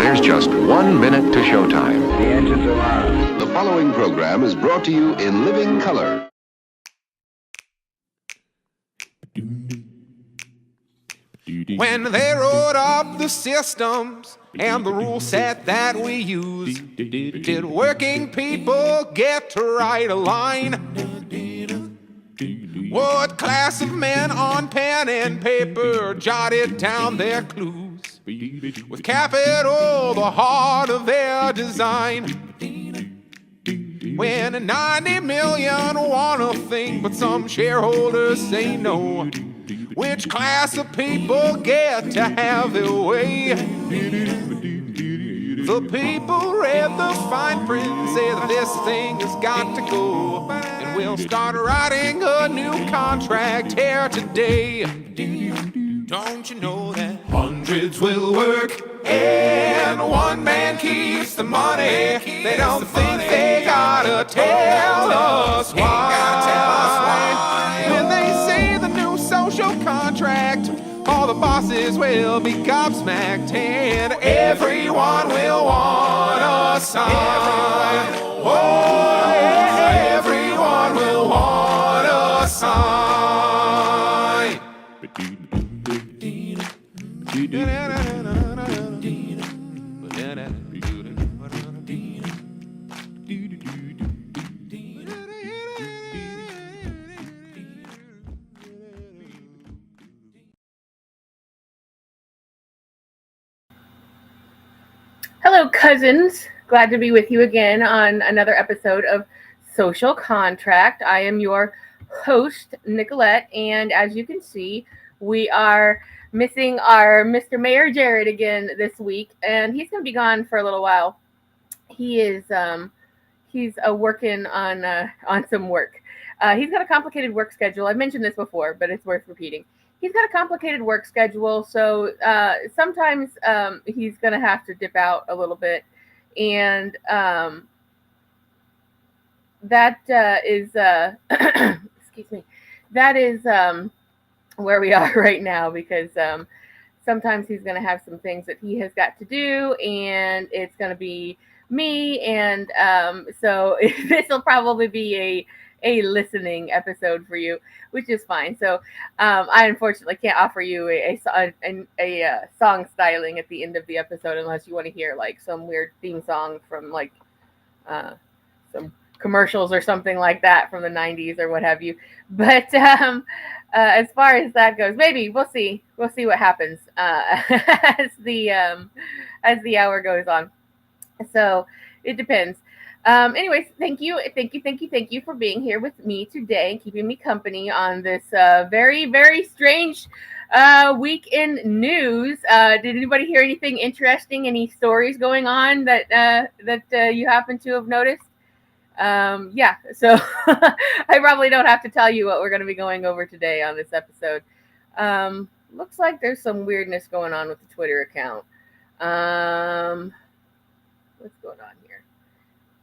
There's just 1 minute to showtime. The engines are on. The following program is brought to you in living color. When they wrote up the systems and the rule set that we use, did working people get to write a line? What class of men on pen and paper jotted down their clues, with capital the heart of their design? When 90 million want a thing, but some shareholders say no, which class of people get to have their way? The people read the fine print, say that this thing has got to go, and we'll start writing a new contract here today. Don't you know that hundreds will work and one man keeps the money? They don't think they gotta tell us why. When they say the new social contract, all the bosses will be gobsmacked and everyone will want a sign. Oh, yeah, everyone will want a sign. Hello, cousins. Glad to be with you again on another episode of Social Contract. I am your host, Nicolette, and as you can see, we are missing our Mr. Mayor Jared again this week, and he's going to be gone for a little while. He is he's working on some work. He's got a complicated work schedule. I've mentioned this before, but it's worth repeating. He's got a complicated work schedule, so sometimes he's going to have to dip out a little bit, and that is excuse me. That is where we are right now, because sometimes he's going to have some things that he has got to do, and it's going to be me, and so this will probably be a listening episode for you, which is fine. So I unfortunately can't offer you a song styling at the end of the episode unless you want to hear like some weird theme song from like some commercials or something like that from the 90s or what have you. But as far as that goes, maybe we'll see what happens as the hour goes on. So it depends. Anyways, thank you for being here with me today and keeping me company on this very, very strange week in news. Did anybody hear anything interesting? Any stories going on that you happen to have noticed? Yeah, so I probably don't have to tell you what we're going to be going over today on this episode. Looks like there's some weirdness going on with the Twitter account. What's going on here?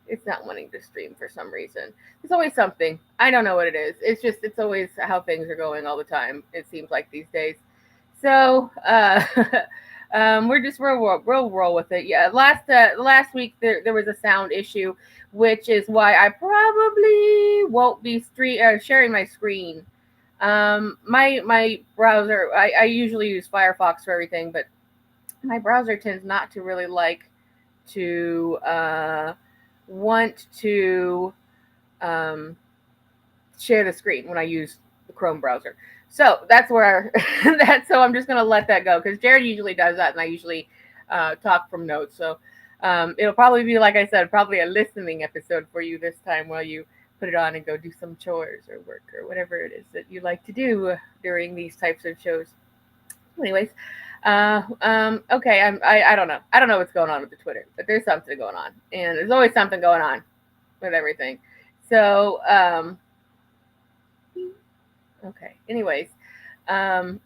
It's not wanting to stream for some reason. There's always something. I don't know what it is. It's always how things are going all the time, it seems like these days. So we'll roll with it. Yeah, last week there was a sound issue, which is why I probably won't be sharing my screen. My browser, I usually use Firefox for everything, but my browser tends not to really like to want to share the screen when I use the Chrome browser. So that's where so I'm just going to let that go, because Jared usually does that, and I usually talk from notes. So it'll probably be, like I said, probably a listening episode for you this time while you put it on and go do some chores or work or whatever it is that you like to do during these types of shows. Anyways, okay, I don't know. I don't know what's going on with the Twitter, but there's something going on, and there's always something going on with everything. So, okay. Anyways, I'm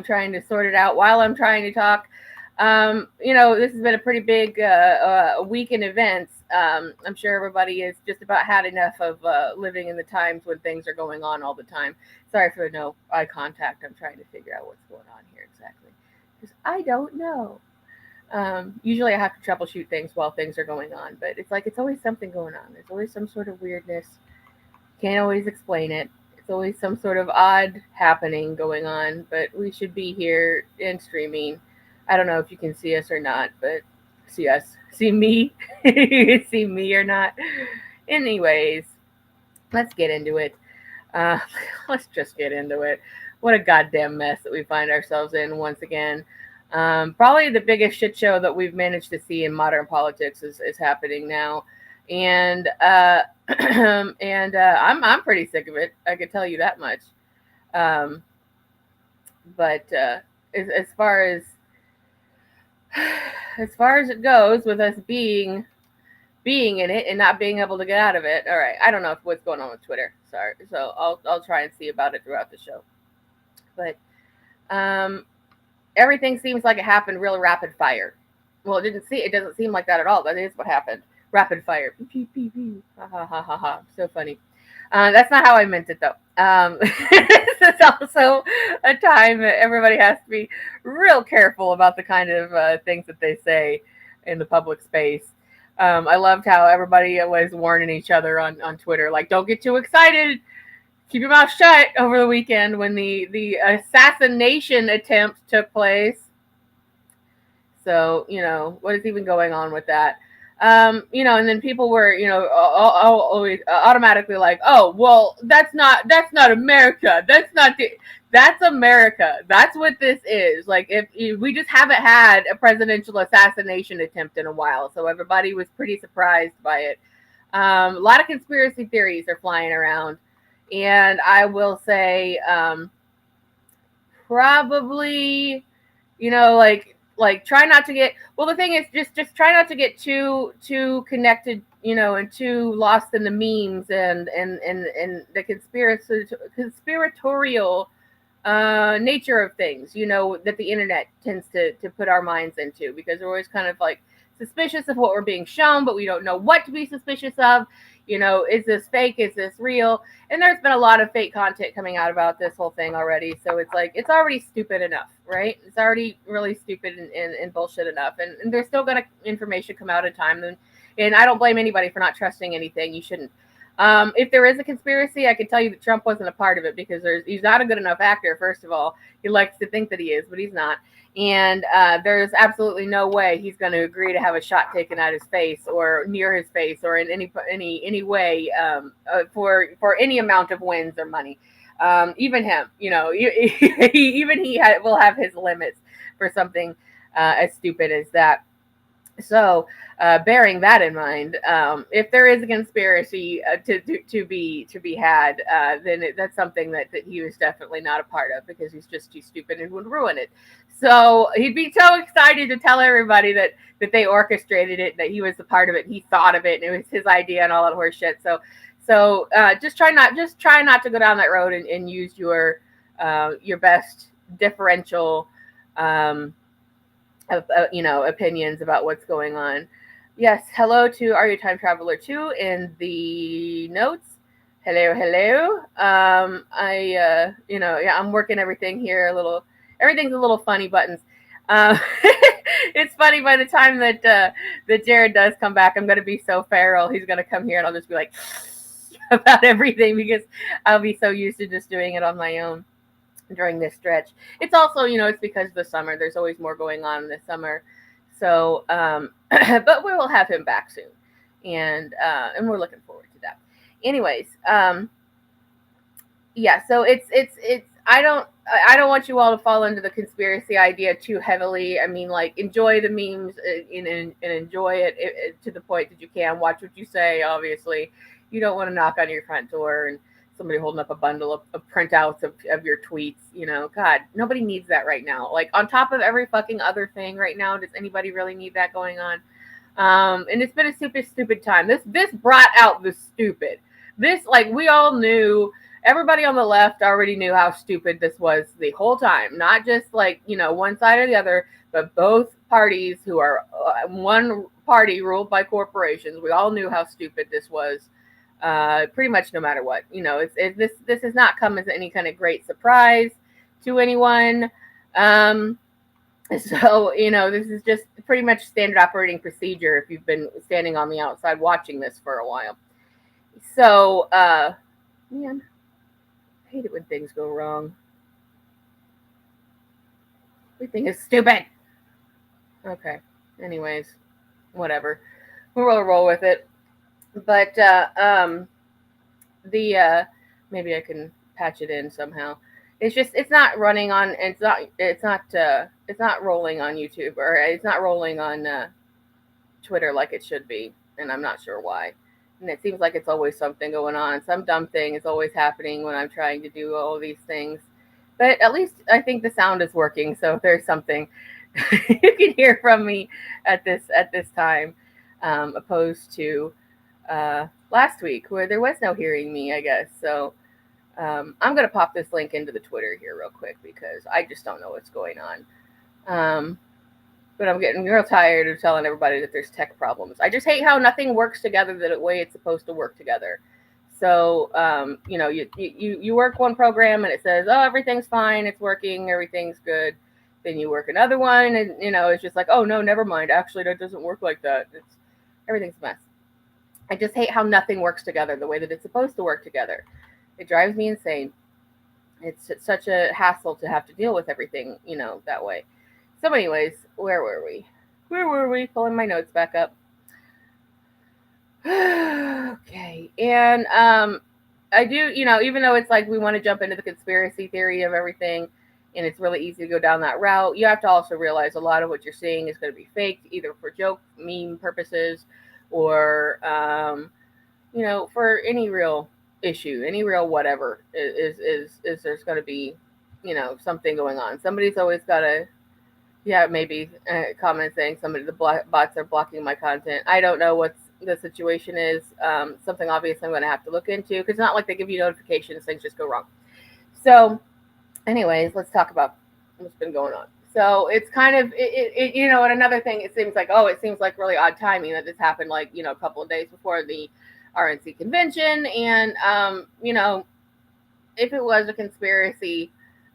trying to sort it out while I'm trying to talk. This has been a pretty big week in events. I'm sure everybody has just about had enough of living in the times when things are going on all the time. Sorry for no eye contact. I'm trying to figure out what's going on here exactly, because I don't know. Usually I have to troubleshoot things while things are going on, but it's like it's always something going on. There's always some sort of weirdness. Can't always explain it. It's always some sort of odd happening going on, but we should be here and streaming. I don't know if you can see us or not, but see us. See me? You can see me or not. Anyways, let's get into it. Uh, let's just get into it. What a goddamn mess that we find ourselves in once again. Probably the biggest shit show that we've managed to see in modern politics is happening now, and I'm pretty sick of it. I can tell you that much. Um, but as far as far as it goes with us being in it and not being able to get out of it. All right, I don't know what's going on with Twitter. Sorry, so I'll try and see about it throughout the show. But um, everything seems like it happened really rapid fire. Well, it doesn't seem like that at all. That is what happened. Rapid fire. Pew, pew, pew. Ha ha ha ha ha. So funny. That's not how I meant it though. This is also a time that everybody has to be real careful about the kind of things that they say in the public space. I loved how everybody was warning each other on Twitter, like, don't get too excited. Keep your mouth shut over the weekend when the assassination attempt took place. So, what is even going on with that? And then people were, always automatically like, oh, well, that's not America. That's America. That's what this is. Like, if we just haven't had a presidential assassination attempt in a while, so everybody was pretty surprised by it. A lot of conspiracy theories are flying around, and I will say, probably, try not to get, well, the thing is just try not to get too connected, and too lost in the memes and the conspiratorial nature of things, that the internet tends to put our minds into, because we're always kind of like suspicious of what we're being shown, but we don't know what to be suspicious of. Is this fake? Is this real? And there's been a lot of fake content coming out about this whole thing already. So it's like, it's already stupid enough, right? It's already really stupid and bullshit enough. And there's still going to information come out in time. And I don't blame anybody for not trusting anything. You shouldn't. If there is a conspiracy, I can tell you that Trump wasn't a part of it, because he's not a good enough actor, first of all. He likes to think that he is, but he's not. And there's absolutely no way he's going to agree to have a shot taken at his face or near his face or in any way for any amount of wins or money. Even him, even he will have his limits for something as stupid as that. So, bearing that in mind, if there is a conspiracy to be had, then that's something that he was definitely not a part of, because he's just too stupid and would ruin it. So he'd be so excited to tell everybody that they orchestrated it, that he was a part of it, he thought of it, and it was his idea and all that horse shit. So just try not to go down that road and use your best differential. Opinions about what's going on. Yes, hello to Are You Time Traveler 2 in the notes. Hello. I'm working everything here everything's a little funny buttons. It's funny, by the time that Jared does come back, I'm going to be so feral. He's going to come here and I'll just be like about everything, because I'll be so used to just doing it on my own during this stretch. It's also, it's because of the summer. There's always more going on in the summer. So, but we will have him back soon. And we're looking forward to that. Anyways, yeah, so it's I don't want you all to fall into the conspiracy idea too heavily. I mean, like, enjoy the memes and enjoy it to the point that you can. Watch what you say, obviously. You don't want to knock on your front door and somebody holding up a bundle of printouts of your tweets. God, nobody needs that right now. Like, on top of every fucking other thing right now, does anybody really need that going on? And it's been a stupid time. This brought out the stupid. This, like, we all knew, everybody on the left already knew how stupid this was the whole time. Not just like, one side or the other, but both parties who are one party ruled by corporations. We all knew how stupid this was. Pretty much no matter what, this has not come as any kind of great surprise to anyone. So, this is just pretty much standard operating procedure if you've been standing on the outside watching this for a while. So, man, I hate it when things go wrong. Everything is stupid. Okay. Anyways, whatever. We'll roll with it. But the maybe I can patch it in somehow. It's not running on, it's not rolling on YouTube, or it's not rolling on Twitter like it should be, and I'm not sure why. And it seems like it's always something going on. Some dumb thing is always happening when I'm trying to do all these things. But at least I think the sound is working, so if there's something you can hear from me at this time, opposed to last week where there was no hearing me, I guess. So I'm gonna pop this link into the Twitter here real quick because I just don't know what's going on. But I'm getting real tired of telling everybody that there's tech problems. I just hate how nothing works together the way it's supposed to work together. So, you work one program and it says, oh, everything's fine, it's working, everything's good. Then you work another one and, it's just like, oh, no, never mind. Actually, that doesn't work like that. Everything's a mess. I just hate how nothing works together the way that it's supposed to work together. It drives me insane. It's such a hassle to have to deal with everything, that way. So anyways, where were we? Pulling my notes back up. Okay. And I do, even though it's like we want to jump into the conspiracy theory of everything, and it's really easy to go down that route, you have to also realize a lot of what you're seeing is going to be faked, either for joke, meme purposes, or, for any real issue, any real whatever is there's going to be, something going on. Somebody's always got to, maybe comment saying the bots are blocking my content. I don't know what the situation is. Something obvious I'm going to have to look into, because it's not like they give you notifications, things just go wrong. So anyways, let's talk about what's been going on. So it's kind of, and another thing, it seems like really odd timing that this happened like, a couple of days before the RNC convention. And, if it was a conspiracy,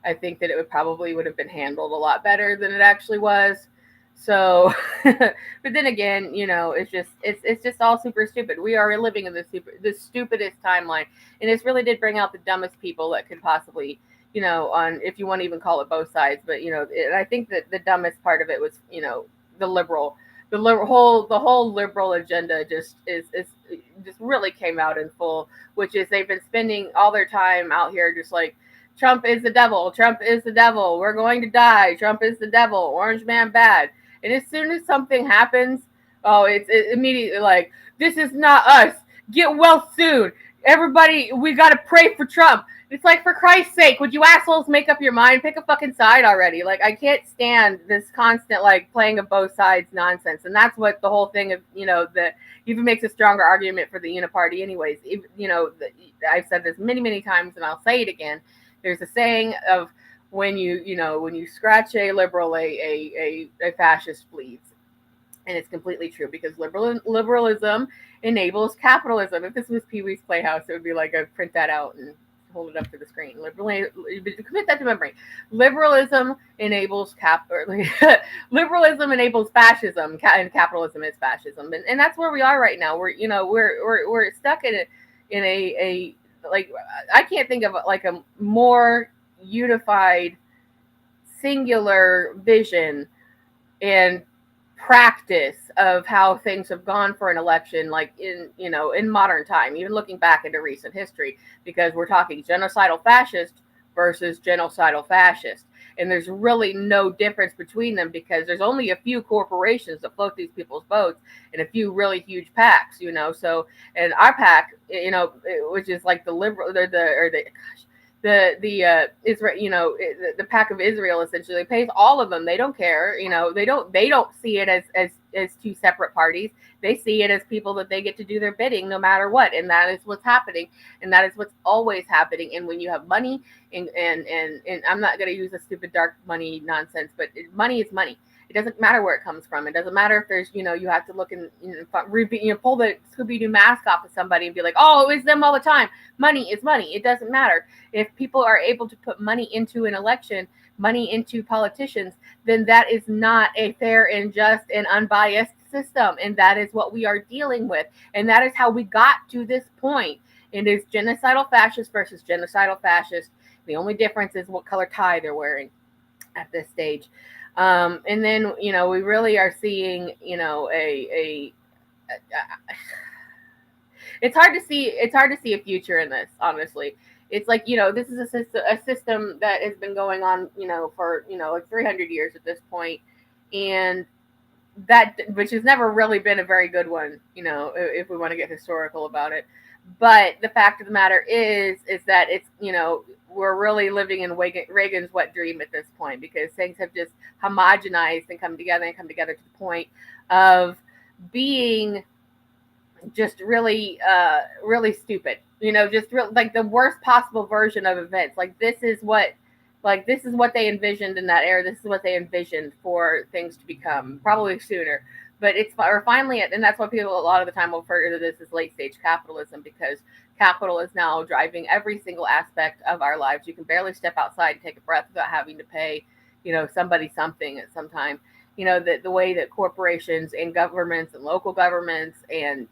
I think that it would have been handled a lot better than it actually was. So, but then again, it's just all super stupid. We are living in the stupidest timeline. And this really did bring out the dumbest people that could possibly, on, if you want to even call it both sides, but, and I think that the dumbest part of it was, the whole liberal agenda just really came out in full, which is they've been spending all their time out here just like, Trump is the devil. Trump is the devil. We're going to die. Trump is the devil. Orange man bad. And as soon as something happens, it's immediately like, this is not us. Get well soon. Everybody, we got to pray for Trump. It's like, for Christ's sake, would you assholes make up your mind? Pick a fucking side already. Like, I can't stand this constant, like, playing of both sides nonsense. And that's what the whole thing of, that even makes a stronger argument for the uniparty anyways. I've said this many, many times, and I'll say it again. There's a saying of when you scratch a liberal, a fascist bleeds. And it's completely true, because liberalism enables capitalism. If this was Pee-wee's Playhouse, it would be like, I'd print that out and hold it up to the screen. Commit that to memory. Liberalism enables liberalism enables fascism, and capitalism is fascism. And that's where we are right now. We're stuck in a like, I can't think of like a more unified, singular vision and practice of how things have gone for an election, like in modern time, even looking back into recent history, because we're talking genocidal fascist versus genocidal fascist. And there's really no difference between them, because there's only a few corporations that float these people's boats and a few really huge PACs, So, and our PAC, which is like the liberal, the Israel, the PAC of Israel, essentially pays all of them. They don't care, they don't see it as two separate parties. They see it as people that they get to do their bidding no matter what. And that is what's happening. And that is what's always happening. And when you have money, and I'm not going to use a stupid dark money nonsense, but money is money. It doesn't matter where it comes from. It doesn't matter if there's, you have to look and, pull the Scooby-Doo mask off of somebody and be like, oh, it was them all the time. Money is money. It doesn't matter. If people are able to put money into an election, money into politicians, then that is not a fair and just and unbiased system. And that is what we are dealing with. And that is how we got to this point. It is genocidal fascist versus genocidal fascist. The only difference is what color tie they're wearing at this stage. And then, we really are seeing, it's hard to see a future in this, honestly. It's like, this is a system that has been going on, for, like 300 years at this point. And that, which has never really been a very good one, if we want to get historical about it. But the fact of the matter is that it's, we're really living in Reagan's wet dream at this point, because things have just homogenized and come together to the point of being just really, really stupid. Like the worst possible version of events. Like this is what they envisioned in that era. This is what they envisioned for things to become, probably sooner. But we're finally at, and that's why people a lot of the time will refer to this as late stage capitalism, because capital is now driving every single aspect of our lives. You can barely step outside and take a breath without having to pay, somebody something at some time. The way that corporations and governments and local governments and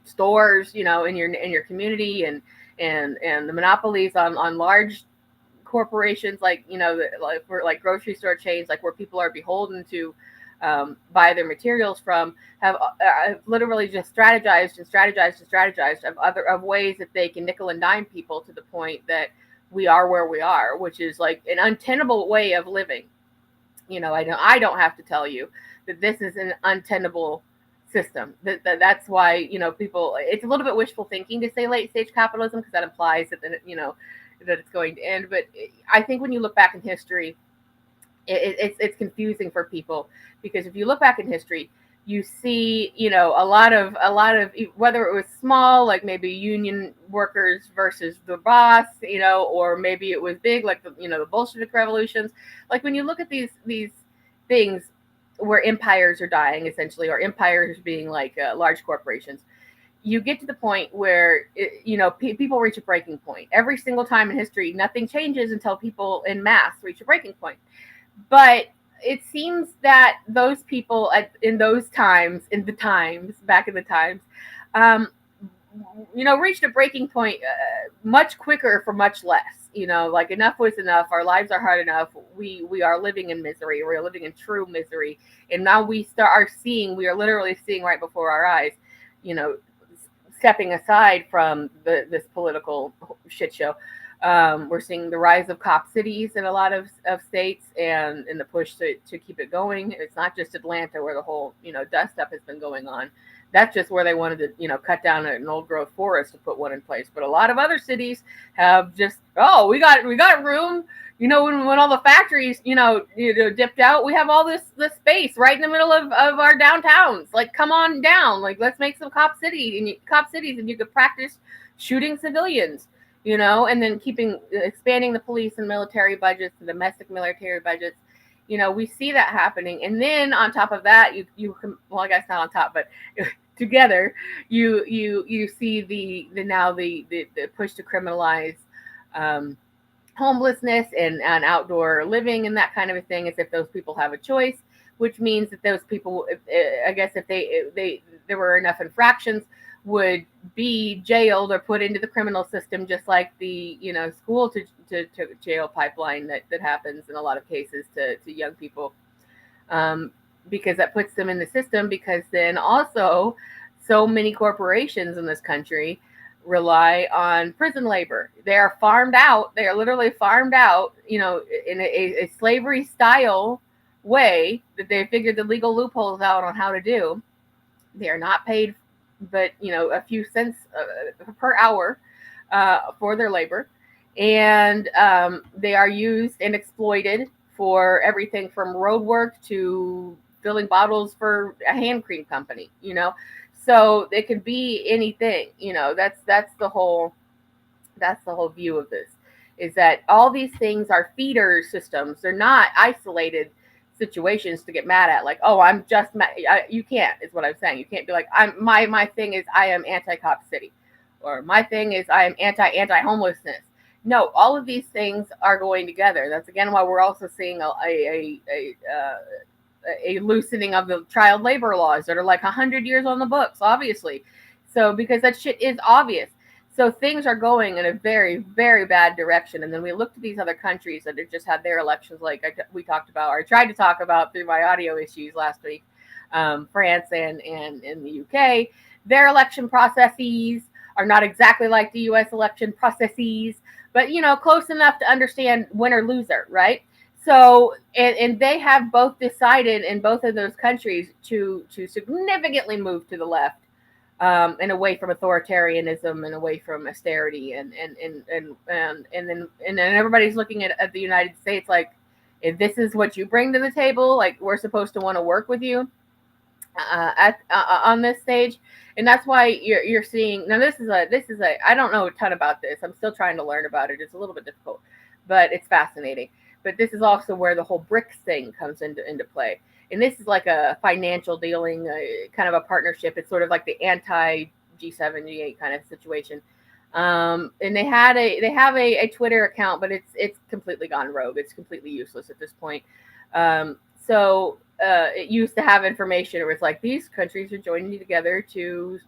stores, in your community and the monopolies on large corporations, like grocery store chains, like where people are beholden to buy their materials from, have literally just strategized of ways that they can nickel and dime people to the point that we are where we are, which is like an untenable way of living. I don't have to tell you that this is an untenable system. That's why, people, it's a little bit wishful thinking to say late stage capitalism, because that implies that, that it's going to end. But I think when you look back in history, it's confusing for people, because if you look back in history, you see, a lot of whether it was small, like maybe union workers versus the boss, or maybe it was big, like the Bolshevik revolutions. Like when you look at these things where empires are dying, essentially, or empires being like large corporations, you get to the point where people reach a breaking point. Every single time in history, nothing changes until people in mass reach a breaking point. But it seems that those people back in the times, reached a breaking point much quicker for much less. Like enough was enough. Our lives are hard enough. We are living in misery. We're living in true misery. And now we are literally seeing right before our eyes, stepping aside from this political shit show. We're seeing the rise of cop cities in a lot of states, and in the push to keep it going. It's not just Atlanta where the whole, dust up has been going on. That's just where they wanted to, cut down an old growth forest to put one in place. But a lot of other cities have just, we got room. When all the factories, dipped out, we have all this space right in the middle of our downtowns. Like, come on down. Like, let's make some cop cities, and you could practice shooting civilians. And then expanding the police and military budgets, the domestic military budgets. We see that happening. And then on top of that, well, I guess not on top, but together, you see the push to criminalize homelessness and outdoor living and that kind of a thing, as if those people have a choice, which means that those people, I guess, if there were enough infractions, would be jailed or put into the criminal system, just like the school to jail pipeline that happens in a lot of cases to young people, because that puts them in the system. Because then also, so many corporations in this country rely on prison labor. They are farmed out. They are literally farmed out, in a slavery style way that they figured the legal loopholes out on how to do. They are not paid but a few cents per hour for their labor, and they are used and exploited for everything from road work to filling bottles for a hand cream company. So it could be anything. That's the whole view of this, is that all these things are feeder systems. They're not isolated situations to get mad at. Like, oh, I'm just mad. You can't, is what I'm saying. You can't be like, my thing is I am anti-cop city, or my thing is I am anti-homelessness. No, all of these things are going together. That's again why we're also seeing a loosening of the child labor laws that are like 100 years on the books, obviously. So because that shit is obvious. So things are going in a very, very bad direction. And then we look to these other countries that have just had their elections, like we talked about, or I tried to talk about through my audio issues last week, France and in the UK. Their election processes are not exactly like the U.S. election processes, but, close enough to understand winner loser, right? So, and they have both decided in both of those countries to significantly move to the left, and away from authoritarianism and away from austerity, and then everybody's looking at the United States like, if this is what you bring to the table, like we're supposed to want to work with you on this stage. And that's why you're seeing now. This is a I don't know a ton about this. I'm still trying to learn about it. It's a little bit difficult, but it's fascinating. But this is also where the whole BRICS thing comes into play. And this is like a financial dealing, kind of a partnership. It's sort of like the anti G7, G8 kind of situation. And they have a Twitter account, but it's completely gone rogue. It's completely useless at this point. So it used to have information. It was like, these countries are joining together to,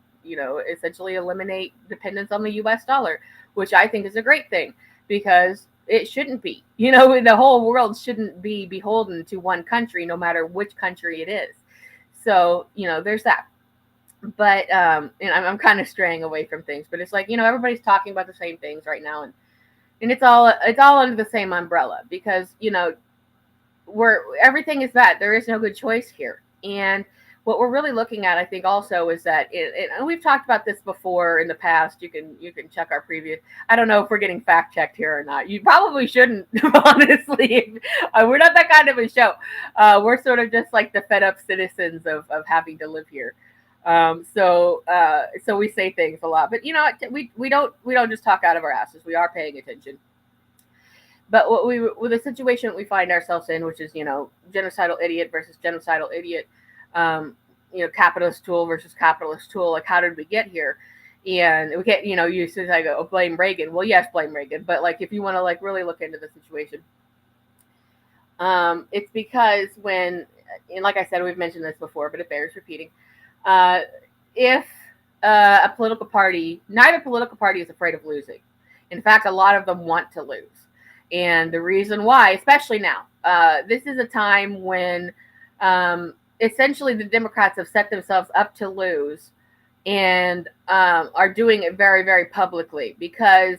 essentially eliminate dependence on the U.S. dollar, which I think is a great thing, because it shouldn't be. The whole world shouldn't be beholden to one country, no matter which country it is. So, there's that. But and I'm kind of straying away from things, but it's like, everybody's talking about the same things right now, and it's all under the same umbrella, because everything is that there is no good choice here. And what we're really looking at, I think, also is that and we've talked about this before in the past. You can check our previous. I don't know if we're getting fact checked here or not. You probably shouldn't, honestly. We're not that kind of a show. We're sort of just like the fed up citizens of having to live here. So we say things a lot, but we don't just talk out of our asses. We are paying attention. But with the situation we find ourselves in, which is, genocidal idiot versus genocidal idiot, capitalist tool versus capitalist tool, like, how did we get here? And we can't, you say like, oh, blame Reagan. Well, yes, blame Reagan. But like, if you want to like really look into the situation, it's because when, and like I said, we've mentioned this before, but it bears repeating. If a political party, neither political party is afraid of losing. In fact, a lot of them want to lose. And the reason why, especially now, this is a time when essentially the Democrats have set themselves up to lose, and are doing it very, very publicly, because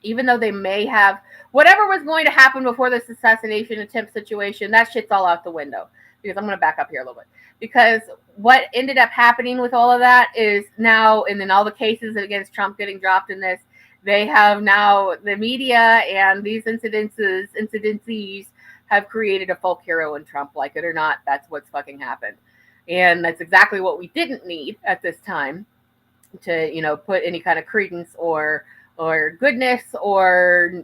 even though they may have, whatever was going to happen before this assassination attempt situation, that shit's all out the window. Because I'm going to back up here a little bit. Because what ended up happening with all of that is now, and then all the cases against Trump getting dropped in this, they have now, the media and these incidences have created a folk hero in Trump, like it or not. That's what's fucking happened. And that's exactly what we didn't need at this time to, put any kind of credence or goodness or,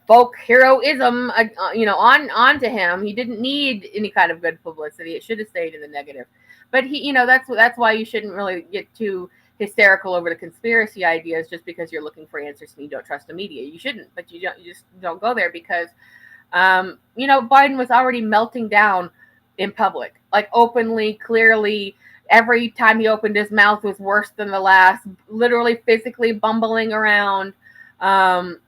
folk heroism, onto him. He didn't need any kind of good publicity. It should have stayed in the negative. But that's why you shouldn't really get too hysterical over the conspiracy ideas just because you're looking for answers and you don't trust the media. You shouldn't, but you just don't go there, because Biden was already melting down in public, like openly, clearly. Every time he opened his mouth was worse than the last, literally physically bumbling around. When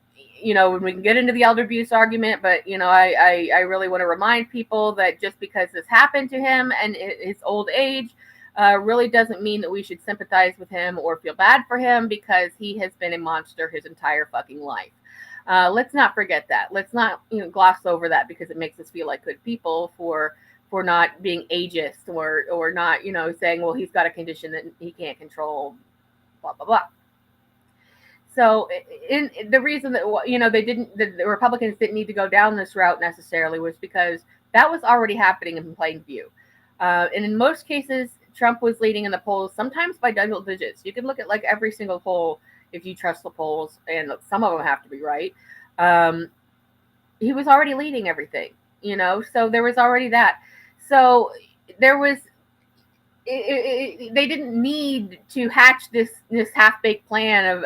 we can get into the elder abuse argument, but I really want to remind people that just because this happened to him and his old age really doesn't mean that we should sympathize with him or feel bad for him, because he has been a monster his entire fucking life. Let's not forget that. Let's not gloss over that, because it makes us feel like good people for not being ageist or not saying, well, he's got a condition that he can't control, blah blah blah. So in the reason that the Republicans didn't need to go down this route necessarily was because that was already happening in plain view. And in most cases, Trump was leading in the polls, sometimes by double digits. You can look at like every single poll if you trust the polls, and some of them have to be right. He was already leading everything. So there was already that. So there was, they didn't need to hatch this half-baked plan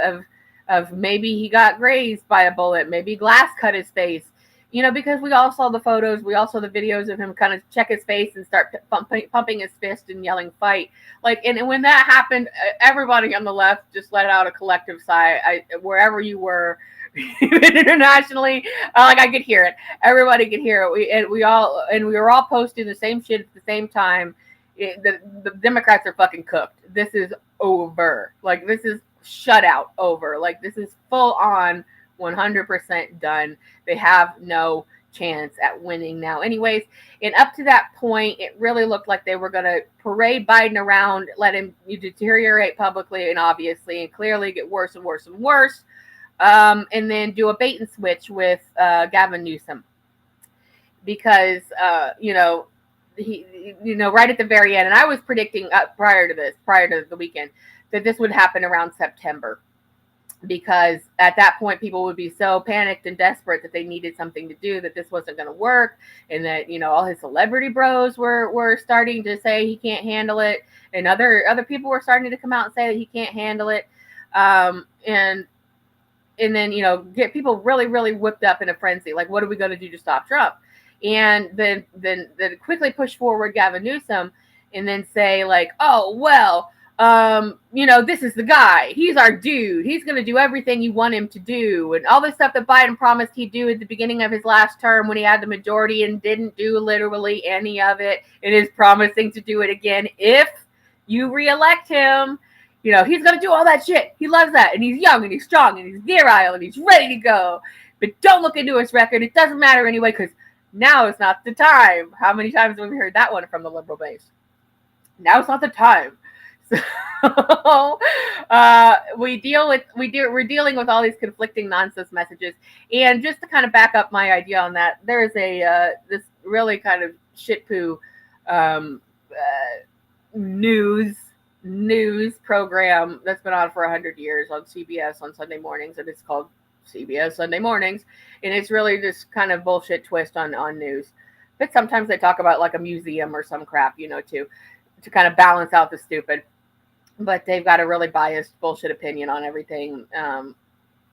of maybe he got grazed by a bullet, maybe glass cut his face, because we all saw the photos, we all saw the videos of him kind of check his face and start pumping his fist and yelling fight. And when that happened, everybody on the left just let out a collective sigh. Wherever you were, even internationally, I could hear it. Everybody could hear it. We were all posting the same shit at the same time. The Democrats are fucking cooked. This is over. This is shutout over. This is full on 100% done. They have no chance at winning now anyways. And up to that point, it really looked like they were going to parade Biden around, let him deteriorate publicly and obviously and clearly get worse and worse and worse, and then do a bait and switch with Gavin Newsom. Because, he, right at the very end, and I was predicting prior to the weekend, that this would happen around September, because at that point people would be so panicked and desperate that they needed something to do, that this wasn't going to work, and that all his celebrity bros were starting to say he can't handle it, and other people were starting to come out and say that he can't handle it, and then get people really, really whipped up in a frenzy, like, what are we going to do to stop Trump? And then quickly push forward Gavin Newsom, and then say, like, oh, well, this is the guy. He's our dude. He's going to do everything you want him to do. And all this stuff that Biden promised he'd do at the beginning of his last term when he had the majority and didn't do literally any of it, and is promising to do it again if you reelect him. He's going to do all that shit. He loves that. And he's young and he's strong and he's virile and he's ready to go. But don't look into his record. It doesn't matter anyway, because now is not the time. How many times have we heard that one from the liberal base? Now it's not the time. So we're dealing with all these conflicting nonsense messages. And just to kind of back up my idea on that, there is this really kind of shit poo news program that's been on for 100 years on CBS on Sunday mornings, and it's called CBS Sunday Mornings, and it's really this kind of bullshit twist on news. But sometimes they talk about like a museum or some crap, to kind of balance out the stupid. But they've got a really biased bullshit opinion on everything,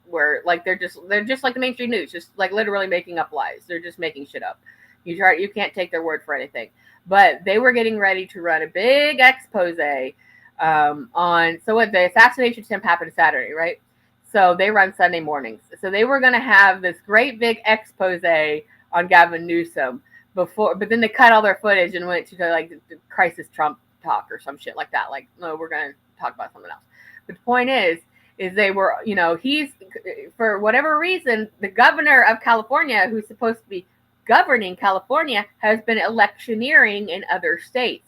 where they're just like the mainstream news, just like literally making up lies. They're just making shit up. You can't take their word for anything. But they were getting ready to run a big expose on. So what, the assassination attempt happened Saturday, right? So they run Sunday mornings. So they were going to have this great big expose on Gavin Newsom before, but then they cut all their footage and went to the crisis Trump talk or some shit like that. Like, no, we're going to talk about something else. But the point is they were, he's, for whatever reason, the governor of California, who's supposed to be governing California, has been electioneering in other states.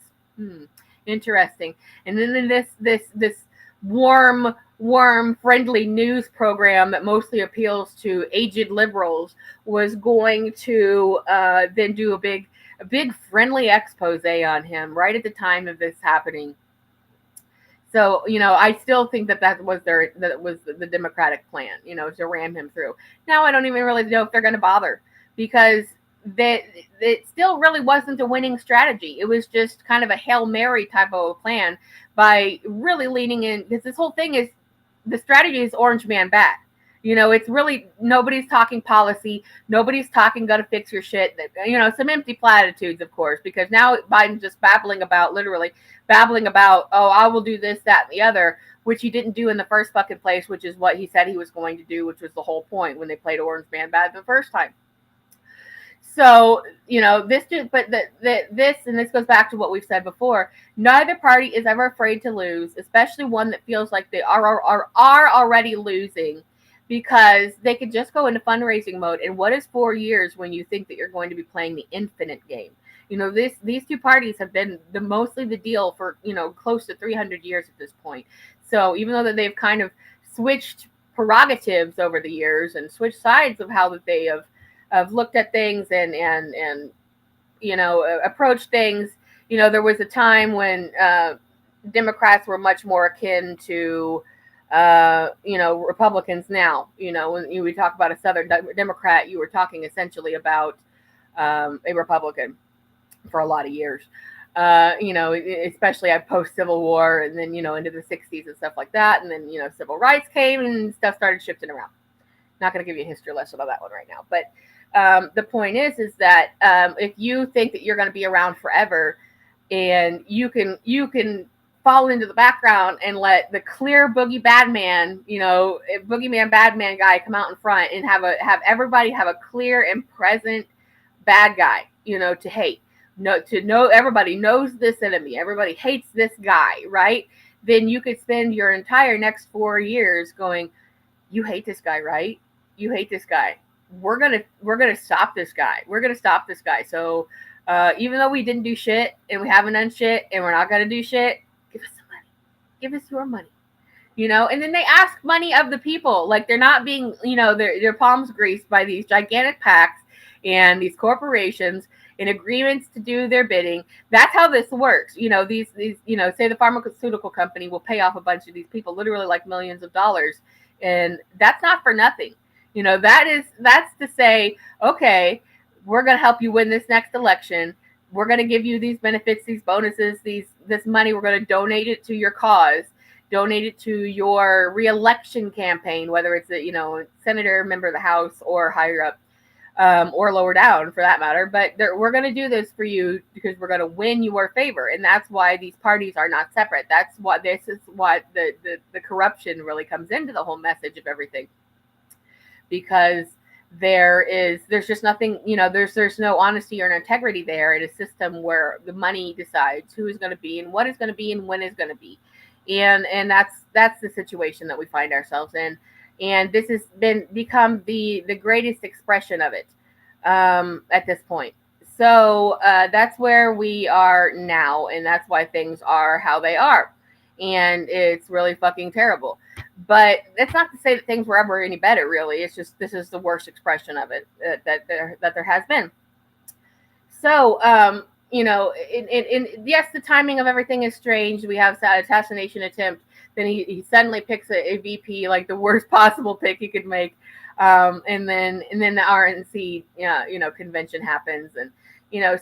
Interesting. And then this warm, friendly news program that mostly appeals to aged liberals was going to then do a big friendly expose on him right at the time of this happening. So, I still think that was the Democratic plan, to ram him through. Now, I don't even really know if they're going to bother, because it still really wasn't a winning strategy. It was just kind of a Hail Mary type of a plan by really leaning in, because this whole thing is, the strategy is orange man bad. It's really, nobody's talking policy. Nobody's talking gotta fix your shit. Some empty platitudes, of course, because now Biden's just babbling about, oh, I will do this, that, and the other, which he didn't do in the first fucking place, which is what he said he was going to do, which was the whole point when they played orange man bad the first time. So, this goes back to what we've said before. Neither party is ever afraid to lose, especially one that feels like they are already losing, because they could just go into fundraising mode. And what is 4 years when you think that you're going to be playing the infinite game? These two parties have been mostly the deal for, close to 300 years at this point. So even though that they've kind of switched prerogatives over the years and switched sides of how that they have looked at things and approached things. There was a time when Democrats were much more akin to Republicans now. When we talk about a Southern Democrat, you were talking essentially about a Republican for a lot of years. Especially at post Civil War, and then into the '60s and stuff like that, and then civil rights came and stuff started shifting around. Not going to give you a history lesson on that one right now, but the point is that if you think that you're going to be around forever, and you can fall into the background and let the clear boogeyman bad man guy come out in front and have everybody have a clear and present bad guy, to hate. Everybody knows this enemy. Everybody hates this guy, right? Then you could spend your entire next 4 years going, you hate this guy, right? You hate this guy. We're gonna stop this guy. We're gonna stop this guy. So even though we didn't do shit and we haven't done shit and we're not gonna do shit, give us some money. Give us your money. And then they ask money of the people. Like, they're not being, their palms greased by these gigantic PACs and these corporations in agreements to do their bidding. That's how this works. These say the pharmaceutical company will pay off a bunch of these people, literally like millions of dollars. And that's not for nothing. That's to say, okay, we're going to help you win this next election. We're going to give you these benefits, these bonuses, this money. We're going to donate it to your cause, donate it to your reelection campaign, whether it's a senator, member of the House, or higher up, or lower down for that matter. But we're going to do this for you because we're going to win your favor, and that's why these parties are not separate. That's what this is. What the corruption really comes into the whole message of everything, because there's just nothing, there's no honesty or integrity there in a system where the money decides who is going to be and what is going to be and when is going to be. And that's the situation that we find ourselves in. And this has become the greatest expression of it at this point. So that's where we are now, and that's why things are how they are. And it's really fucking terrible. But that's not to say that things were ever any better, really. It's just this is the worst expression of it that there has been. So, yes, the timing of everything is strange. We have an assassination attempt. Then he suddenly picks a VP, like the worst possible pick he could make. And then the RNC, convention happens. And,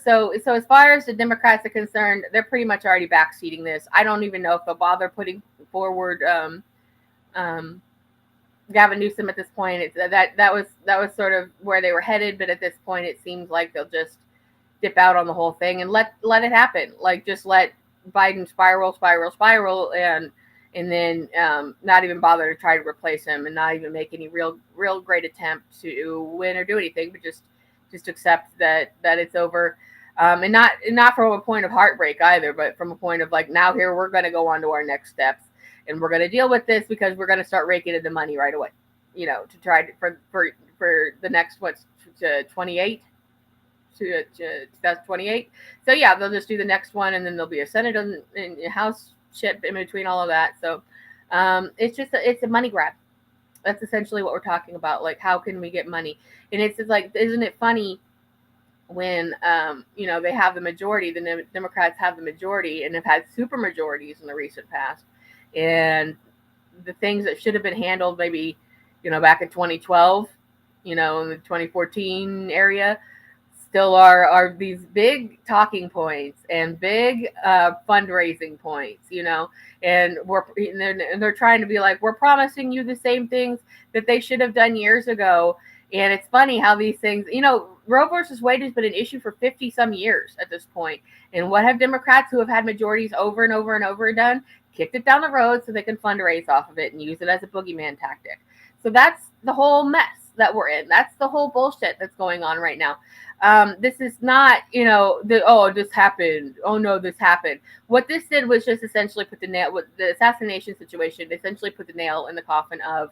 so as far as the Democrats are concerned, they're pretty much already backseating this. I don't even know if they'll bother putting forward Gavin Newsom at this point. It's that was sort of where they were headed, but at this point it seems like they'll just dip out on the whole thing and let it happen. Like, just let Biden spiral, and then not even bother to try to replace him, and not even make any real great attempt to win or do anything, but just accept that it's over. And not from a point of heartbreak either, but from a point of like, now here we're going to go on to our next steps. And we're going to deal with this because we're going to start raking in the money right away, to try to, for the next, 28 to 2028. So yeah, they'll just do the next one, and then there'll be a Senate and House shit in between all of that. So it's a money grab. That's essentially what we're talking about. Like, how can we get money? And it's just like, isn't it funny when they have the majority, the Democrats have the majority and have had super majorities in the recent past. And the things that should have been handled maybe, back in 2012, in the 2014 area, still are these big talking points and big fundraising points, and they're trying to be like, we're promising you the same things that they should have done years ago. And it's funny how these things, Roe versus Wade has been an issue for 50 some years at this point. And what have Democrats who have had majorities over and over and over done? Kicked it down the road so they can fundraise off of it and use it as a boogeyman tactic. So that's the whole mess that we're in. That's the whole bullshit that's going on right now. This is not, this happened. Oh no, this happened. What this did was just essentially put the nail with the assassination situation, essentially put the nail in the coffin of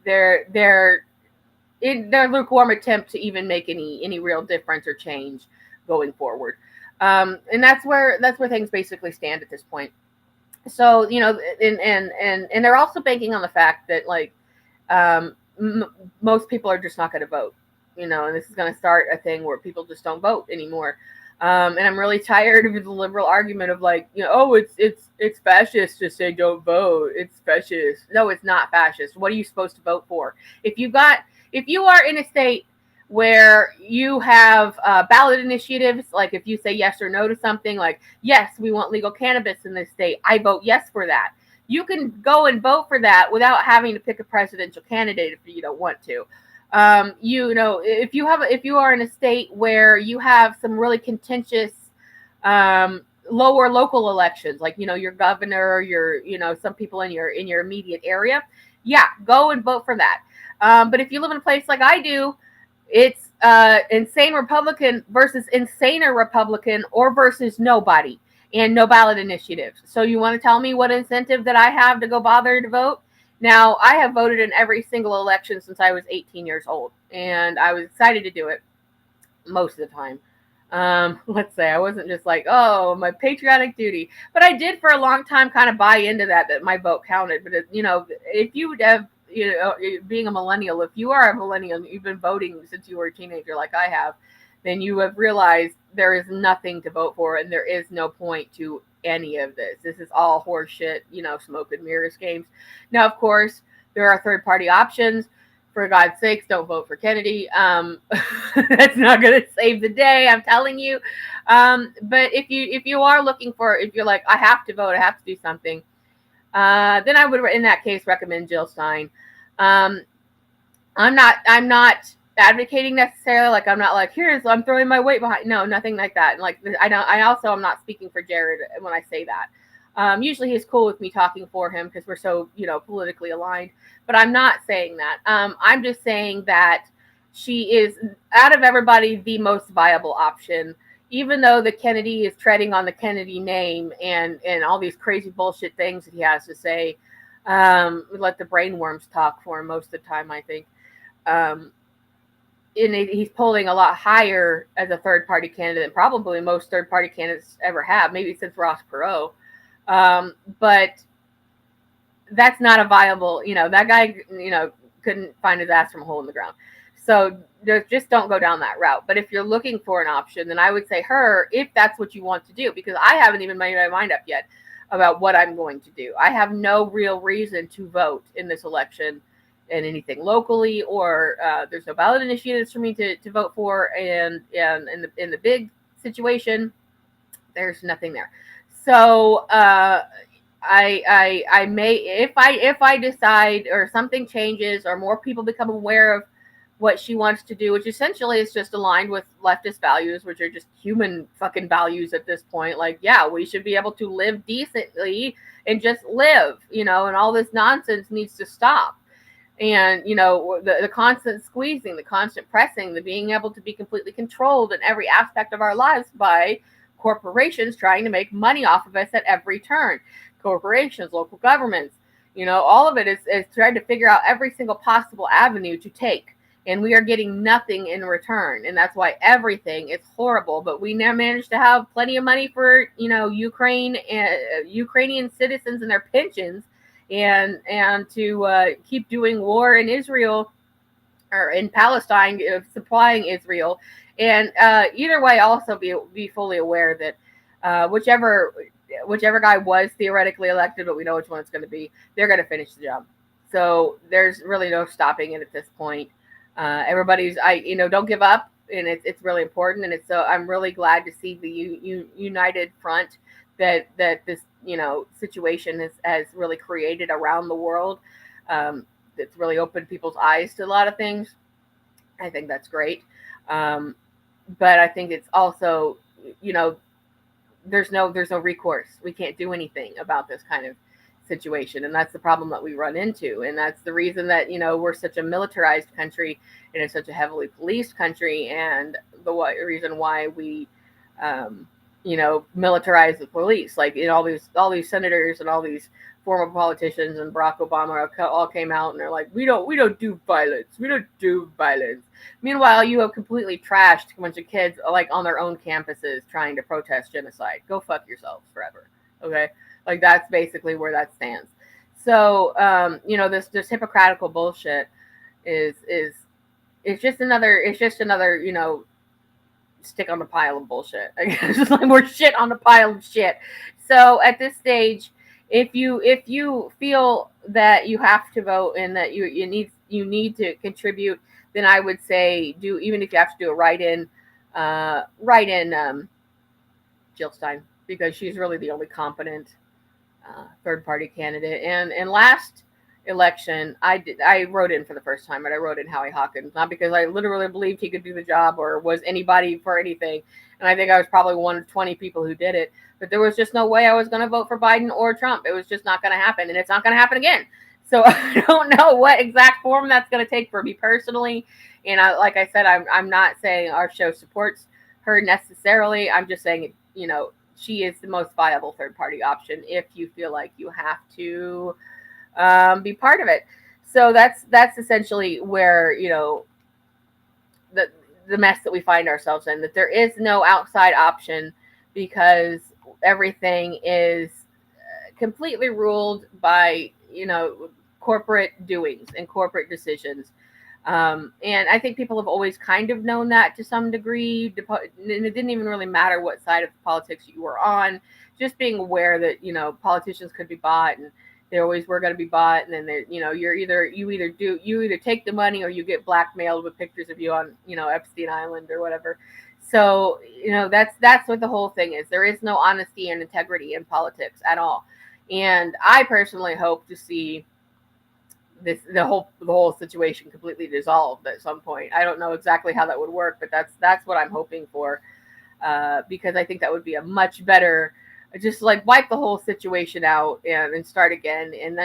their lukewarm attempt to even make any real difference or change going forward. And that's where things basically stand at this point. So, and they're also banking on the fact that, like, most people are just not going to vote, and this is going to start a thing where people just don't vote anymore. And I'm really tired of the liberal argument of like, it's fascist to say don't vote. It's fascist. No, it's not fascist. What are you supposed to vote for? If you are in a state where you have ballot initiatives, like if you say yes or no to something, like, yes, we want legal cannabis in this state, I vote yes for that. You can go and vote for that without having to pick a presidential candidate if you don't want to. If you are in a state where you have some really contentious lower local elections, like your governor, some people in your immediate area, yeah, go and vote for that. But if you live in a place like I do, it's insane Republican versus insaner Republican, or versus nobody, and no ballot initiatives. So you want to tell me what incentive that I have to go bother to vote? Now, I have voted in every single election since I was 18 years old, and I was excited to do it most of the time. Let's say I wasn't just like, oh, my patriotic duty, but I did for a long time kind of buy into that my vote counted. But if you have, being a millennial, if you are a millennial and you've been voting since you were a teenager like I have, then you have realized there is nothing to vote for, and there is no point to any of this. This is all horseshit, smoke and mirrors games. Now, of course, there are third-party options. For God's sakes, don't vote for Kennedy. That's not going to save the day, I'm telling you. But if you are looking for, if you're like, I have to vote, I have to do something, then I would, in that case, recommend Jill Stein. I'm not advocating necessarily, like, I'm not like, I'm throwing my weight behind. No, nothing like that. And like, I'm not speaking for Jared when I say that. Usually he's cool with me talking for him because we're so, politically aligned, but I'm not saying that. I'm just saying that she is, out of everybody, the most viable option, even though the Kennedy is treading on the Kennedy name and all these crazy bullshit things that he has to say. Let the brainworms talk for him most of the time, I think. He's polling a lot higher as a third-party candidate than probably most third-party candidates ever have, maybe since Ross Perot. But that's not a viable, that guy, couldn't find his ass from a hole in the ground. So just don't go down that route. But if you're looking for an option, then I would say her, if that's what you want to do, because I haven't even made my mind up yet about what I'm going to do. I have no real reason to vote in this election in anything locally, or there's no ballot initiatives for me to vote for. And in the big situation, there's nothing there. So I may, if I decide, or something changes, or more people become aware of what she wants to do, which essentially is just aligned with leftist values, which are just human fucking values at this point. Like, yeah, we should be able to live decently and just live, and all this nonsense needs to stop. And, the constant squeezing, the constant pressing, the being able to be completely controlled in every aspect of our lives by corporations trying to make money off of us at every turn. Corporations, local governments, all of it is trying to figure out every single possible avenue to take. And we are getting nothing in return. And that's why everything is horrible. But we now managed to have plenty of money for, Ukraine and Ukrainian citizens and their pensions, and to keep doing war in Israel, or in Palestine, supplying Israel. And either way, also be fully aware that whichever guy was theoretically elected, but we know which one it's going to be, they're going to finish the job. So there's really no stopping it at this point. Everybody's, don't give up, and it's really important. And so I'm really glad to see the united front that this situation has really created around the world. It's really opened people's eyes to a lot of things. I think that's great. But I think it's also, there's no recourse. We can't do anything about this kind of situation, and that's the problem that we run into. And that's the reason that we're such a militarized country, and it's such a heavily policed country, and the reason why we militarize the police. Like, all these senators and all these former politicians and Barack Obama all came out and they're like, we don't do violence. We don't do violence. Meanwhile, you have completely trashed a bunch of kids, like, on their own campuses trying to protest genocide. Go fuck yourselves forever. Okay? Like, that's basically where that stands. So, this hypocritical bullshit is just another, stick on the pile of bullshit. It's just like more shit on the pile of shit. So at this stage, if you feel that you have to vote and that you need to contribute, then I would say even if you have to do a write-in, Jill Stein, because she's really the only competent third party candidate. And last election, I wrote in for the first time, but I wrote in Howie Hawkins, not because I literally believed he could do the job or was anybody for anything. And I think I was probably one of 20 people who did it. But there was just no way I was going to vote for Biden or Trump. It was just not going to happen, and it's not going to happen again. So I don't know what exact form that's going to take for me personally. And like I said, I'm not saying our show supports her necessarily. I'm just saying, she is the most viable third party option if you feel like you have to be part of it. So that's essentially where the mess that we find ourselves in. That there is no outside option because everything is completely ruled by corporate doings and corporate decisions. And I think people have always kind of known that to some degree. And it didn't even really matter what side of politics you were on. Just being aware that politicians could be bought, and they always were going to be bought. And then you either take the money or you get blackmailed with pictures of you on Epstein Island or whatever. So that's what the whole thing is. There is no honesty and integrity in politics at all. And I personally hope to see the whole situation completely dissolved at some point. I don't know exactly how that would work, but that's what I'm hoping for, because I think that would be a much better, just like wipe the whole situation out and start again, and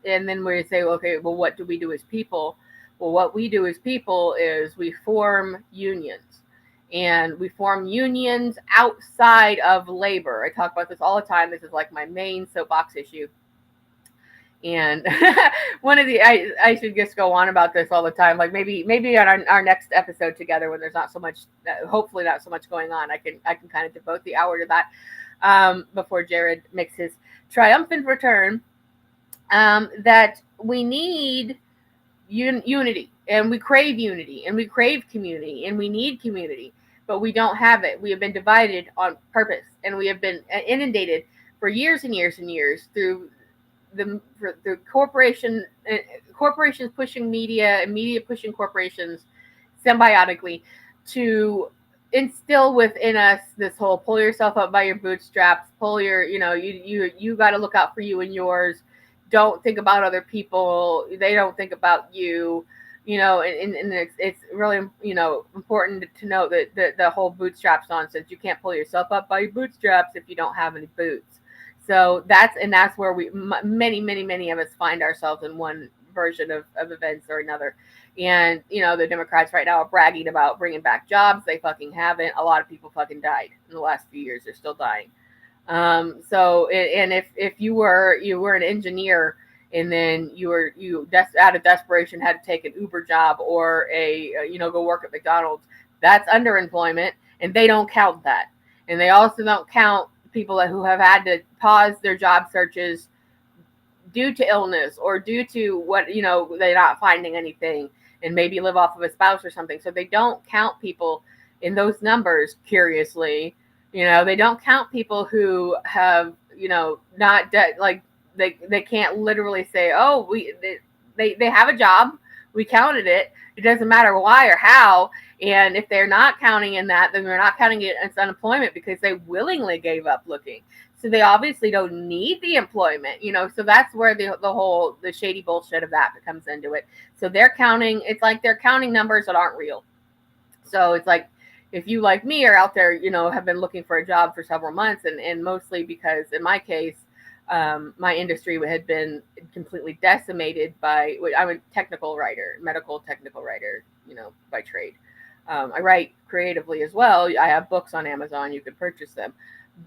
then we say, okay, well, what do we do as people? Well, what we do as people is we form unions, and we form unions outside of labor. I talk about this all the time. This is like my main soapbox issue. And I should just go on about this all the time. Like maybe on our next episode together, when there's not so much, hopefully not so much going on, I can kind of devote the hour to that before Jared makes his triumphant return. That we need unity, and we crave unity, and we crave community, and we need community, but we don't have it. We have been divided on purpose, and we have been inundated for years and years and years through the corporations pushing media and media pushing corporations symbiotically to instill within us this whole pull yourself up by your bootstraps, you got to look out for you and yours, don't think about other people, they don't think about you, and it's really important to note that the whole bootstraps nonsense. You can't pull yourself up by your bootstraps if you don't have any boots. So that's where we many of us find ourselves in one version of events or another. And the Democrats right now are bragging about bringing back jobs. They fucking haven't. A lot of people fucking died in the last few years. They're still dying. So if you were an engineer, and then you out of desperation had to take an Uber job or go work at McDonald's, that's underemployment, and they don't count that. And they also don't count people who have had to pause their job searches due to illness or due to what they're not finding anything, and maybe live off of a spouse or something. So they don't count people in those numbers. Curiously, they don't count people who have not like they can't literally say, oh, they have a job, we counted it. It doesn't matter why or how. And if they're not counting in that, then they're not counting it as unemployment because they willingly gave up looking. So they obviously don't need the employment, so that's where the shady bullshit of that comes into it. So they're counting, it's like they're counting numbers that aren't real. So it's like, if you, like me, are out there, have been looking for a job for several months, and mostly because in my case, my industry had been completely decimated by, I'm a technical writer, medical technical writer, by trade. I write creatively as well. I have books on Amazon. You could purchase them.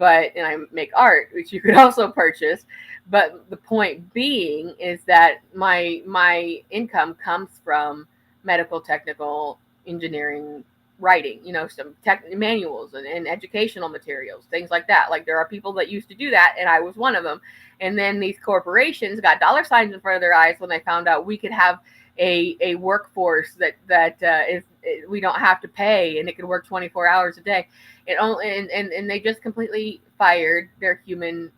And I make art, which you could also purchase. But the point being is that my income comes from medical, technical, engineering, writing, some manuals and educational materials, things like that. Like, there are people that used to do that, and I was one of them. And then these corporations got dollar signs in front of their eyes when they found out we could have a workforce that is, we don't have to pay, and it could work 24 hours a day. And they just completely fired their human,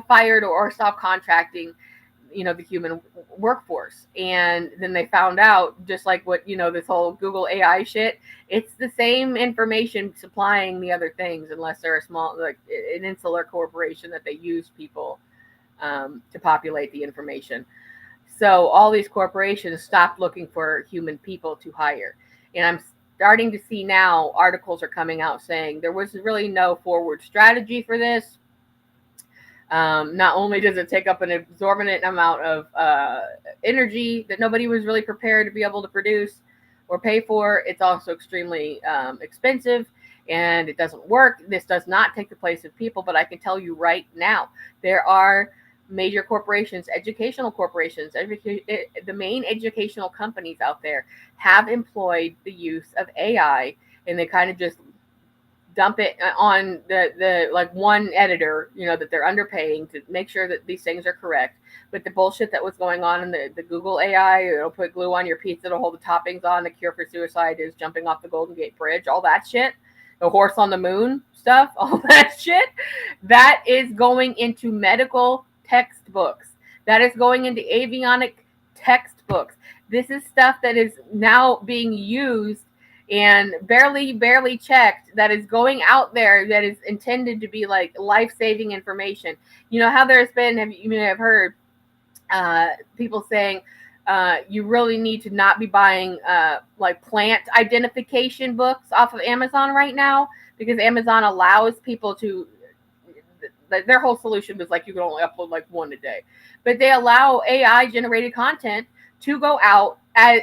fired or stopped contracting the human workforce. And then they found out, just like what, this whole Google AI shit, it's the same information supplying the other things, unless they're a small, like an insular corporation that they use people to populate the information. So all these corporations stopped looking for human people to hire. And I'm starting to see now articles are coming out saying there was really no forward strategy for this. Not only does it take up an exorbitant amount of energy that nobody was really prepared to be able to produce or pay for, it's also extremely expensive, and it doesn't work. This does not take the place of people, but I can tell you right now, there are major corporations, educational corporations, the main educational companies out there have employed the use of AI, and they kind of just dump it on the like one editor, that they're underpaying to make sure that these things are correct. But the bullshit that was going on in the Google AI, it'll put glue on your pizza to hold the toppings on, the cure for suicide is jumping off the Golden Gate Bridge, all that shit, the horse on the moon stuff, all that shit, that is going into medical textbooks. That is going into avionic textbooks. This is stuff that is now being used and barely checked, that is going out there, that is intended to be like life-saving information. You know how there's been, you may have heard people saying you really need to not be buying like plant identification books off of Amazon right now, because Amazon allows people to, their whole solution was like you can only upload like one a day, but they allow AI generated content to go out as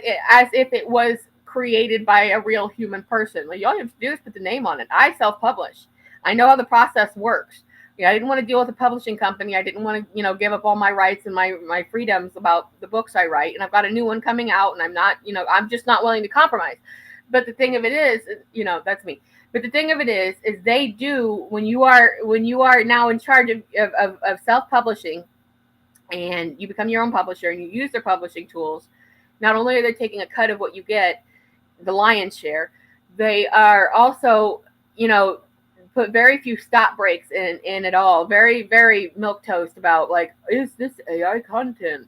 if it was created by a real human person. Like, all you have to do is put the name on it. I self-publish. I know how the process works. I didn't want to deal with a publishing company. I didn't want to, give up all my rights and my freedoms about the books I write. And I've got a new one coming out, and I'm not, I'm just not willing to compromise. But the thing of it is, that's me. But the thing of it is they do, when you are now in charge of self-publishing, and you become your own publisher and you use their publishing tools, not only are they taking a cut of what you get, the lion's share, they are also, put very few stop breaks in it all. Very, very milquetoast about, like, is this AI content?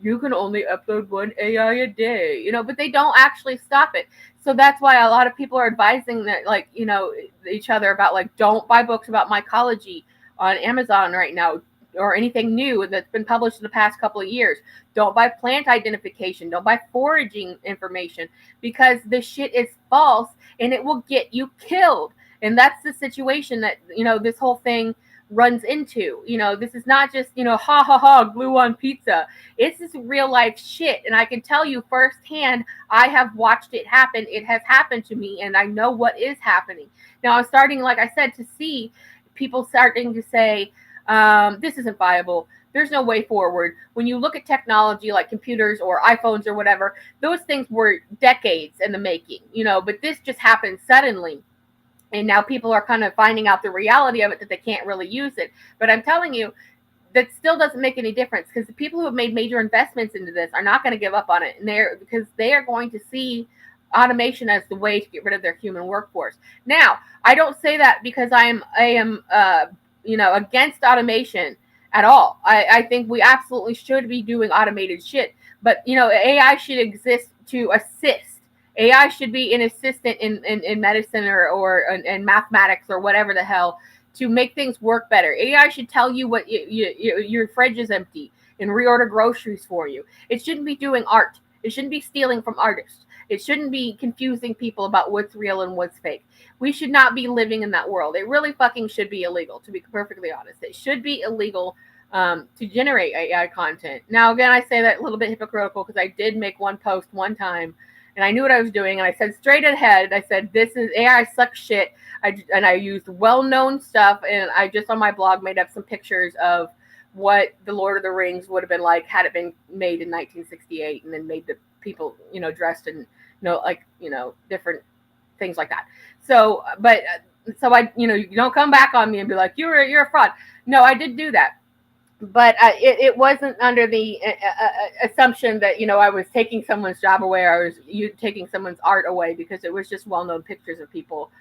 You can only upload one AI a day, but they don't actually stop it. So that's why a lot of people are advising that, like, each other about, like, don't buy books about mycology on Amazon right now, or anything new that's been published in the past couple of years. Don't buy plant identification. Don't buy foraging information, because this shit is false and it will get you killed. And that's the situation that, this whole thing runs into. This is not just, ha ha ha, glue on pizza. It's this real life shit. And I can tell you firsthand, I have watched it happen. It has happened to me, and I know what is happening. Now I'm starting, like I said, to see people starting to say, this isn't viable. There's no way forward. When you look at technology like computers or iPhones or whatever, those things were decades in the making, but this just happened suddenly. And now people are kind of finding out the reality of it, that they can't really use it. But I'm telling you, that still doesn't make any difference, because the people who have made major investments into this are not going to give up on it. And because they are going to see automation as the way to get rid of their human workforce. Now, I don't say that because I am against automation at all. I think we absolutely should be doing automated shit. But, AI should exist to assist. AI should be an assistant in medicine or in mathematics or whatever the hell, to make things work better. AI should tell you what your fridge is empty and reorder groceries for you. It shouldn't be doing art. It shouldn't be stealing from artists. It shouldn't be confusing people about what's real and what's fake. We should not be living in that world. It really fucking should be illegal, to be perfectly honest. It should be illegal to generate AI content. Now, again, I say that a little bit hypocritical, because I did make one post one time, and I knew what I was doing, and I said straight ahead, I said, this is AI sucks shit. I used well-known stuff, and I just on my blog made up some pictures of what the Lord of the Rings would have been like had it been made in 1968, and then made the people, dressed in, different things like that. So, so I, you don't come back on me and be like, you're a fraud. No, I did do that. But it wasn't under the assumption that, I was taking someone's job away, or I was taking someone's art away, because it was just well-known pictures of people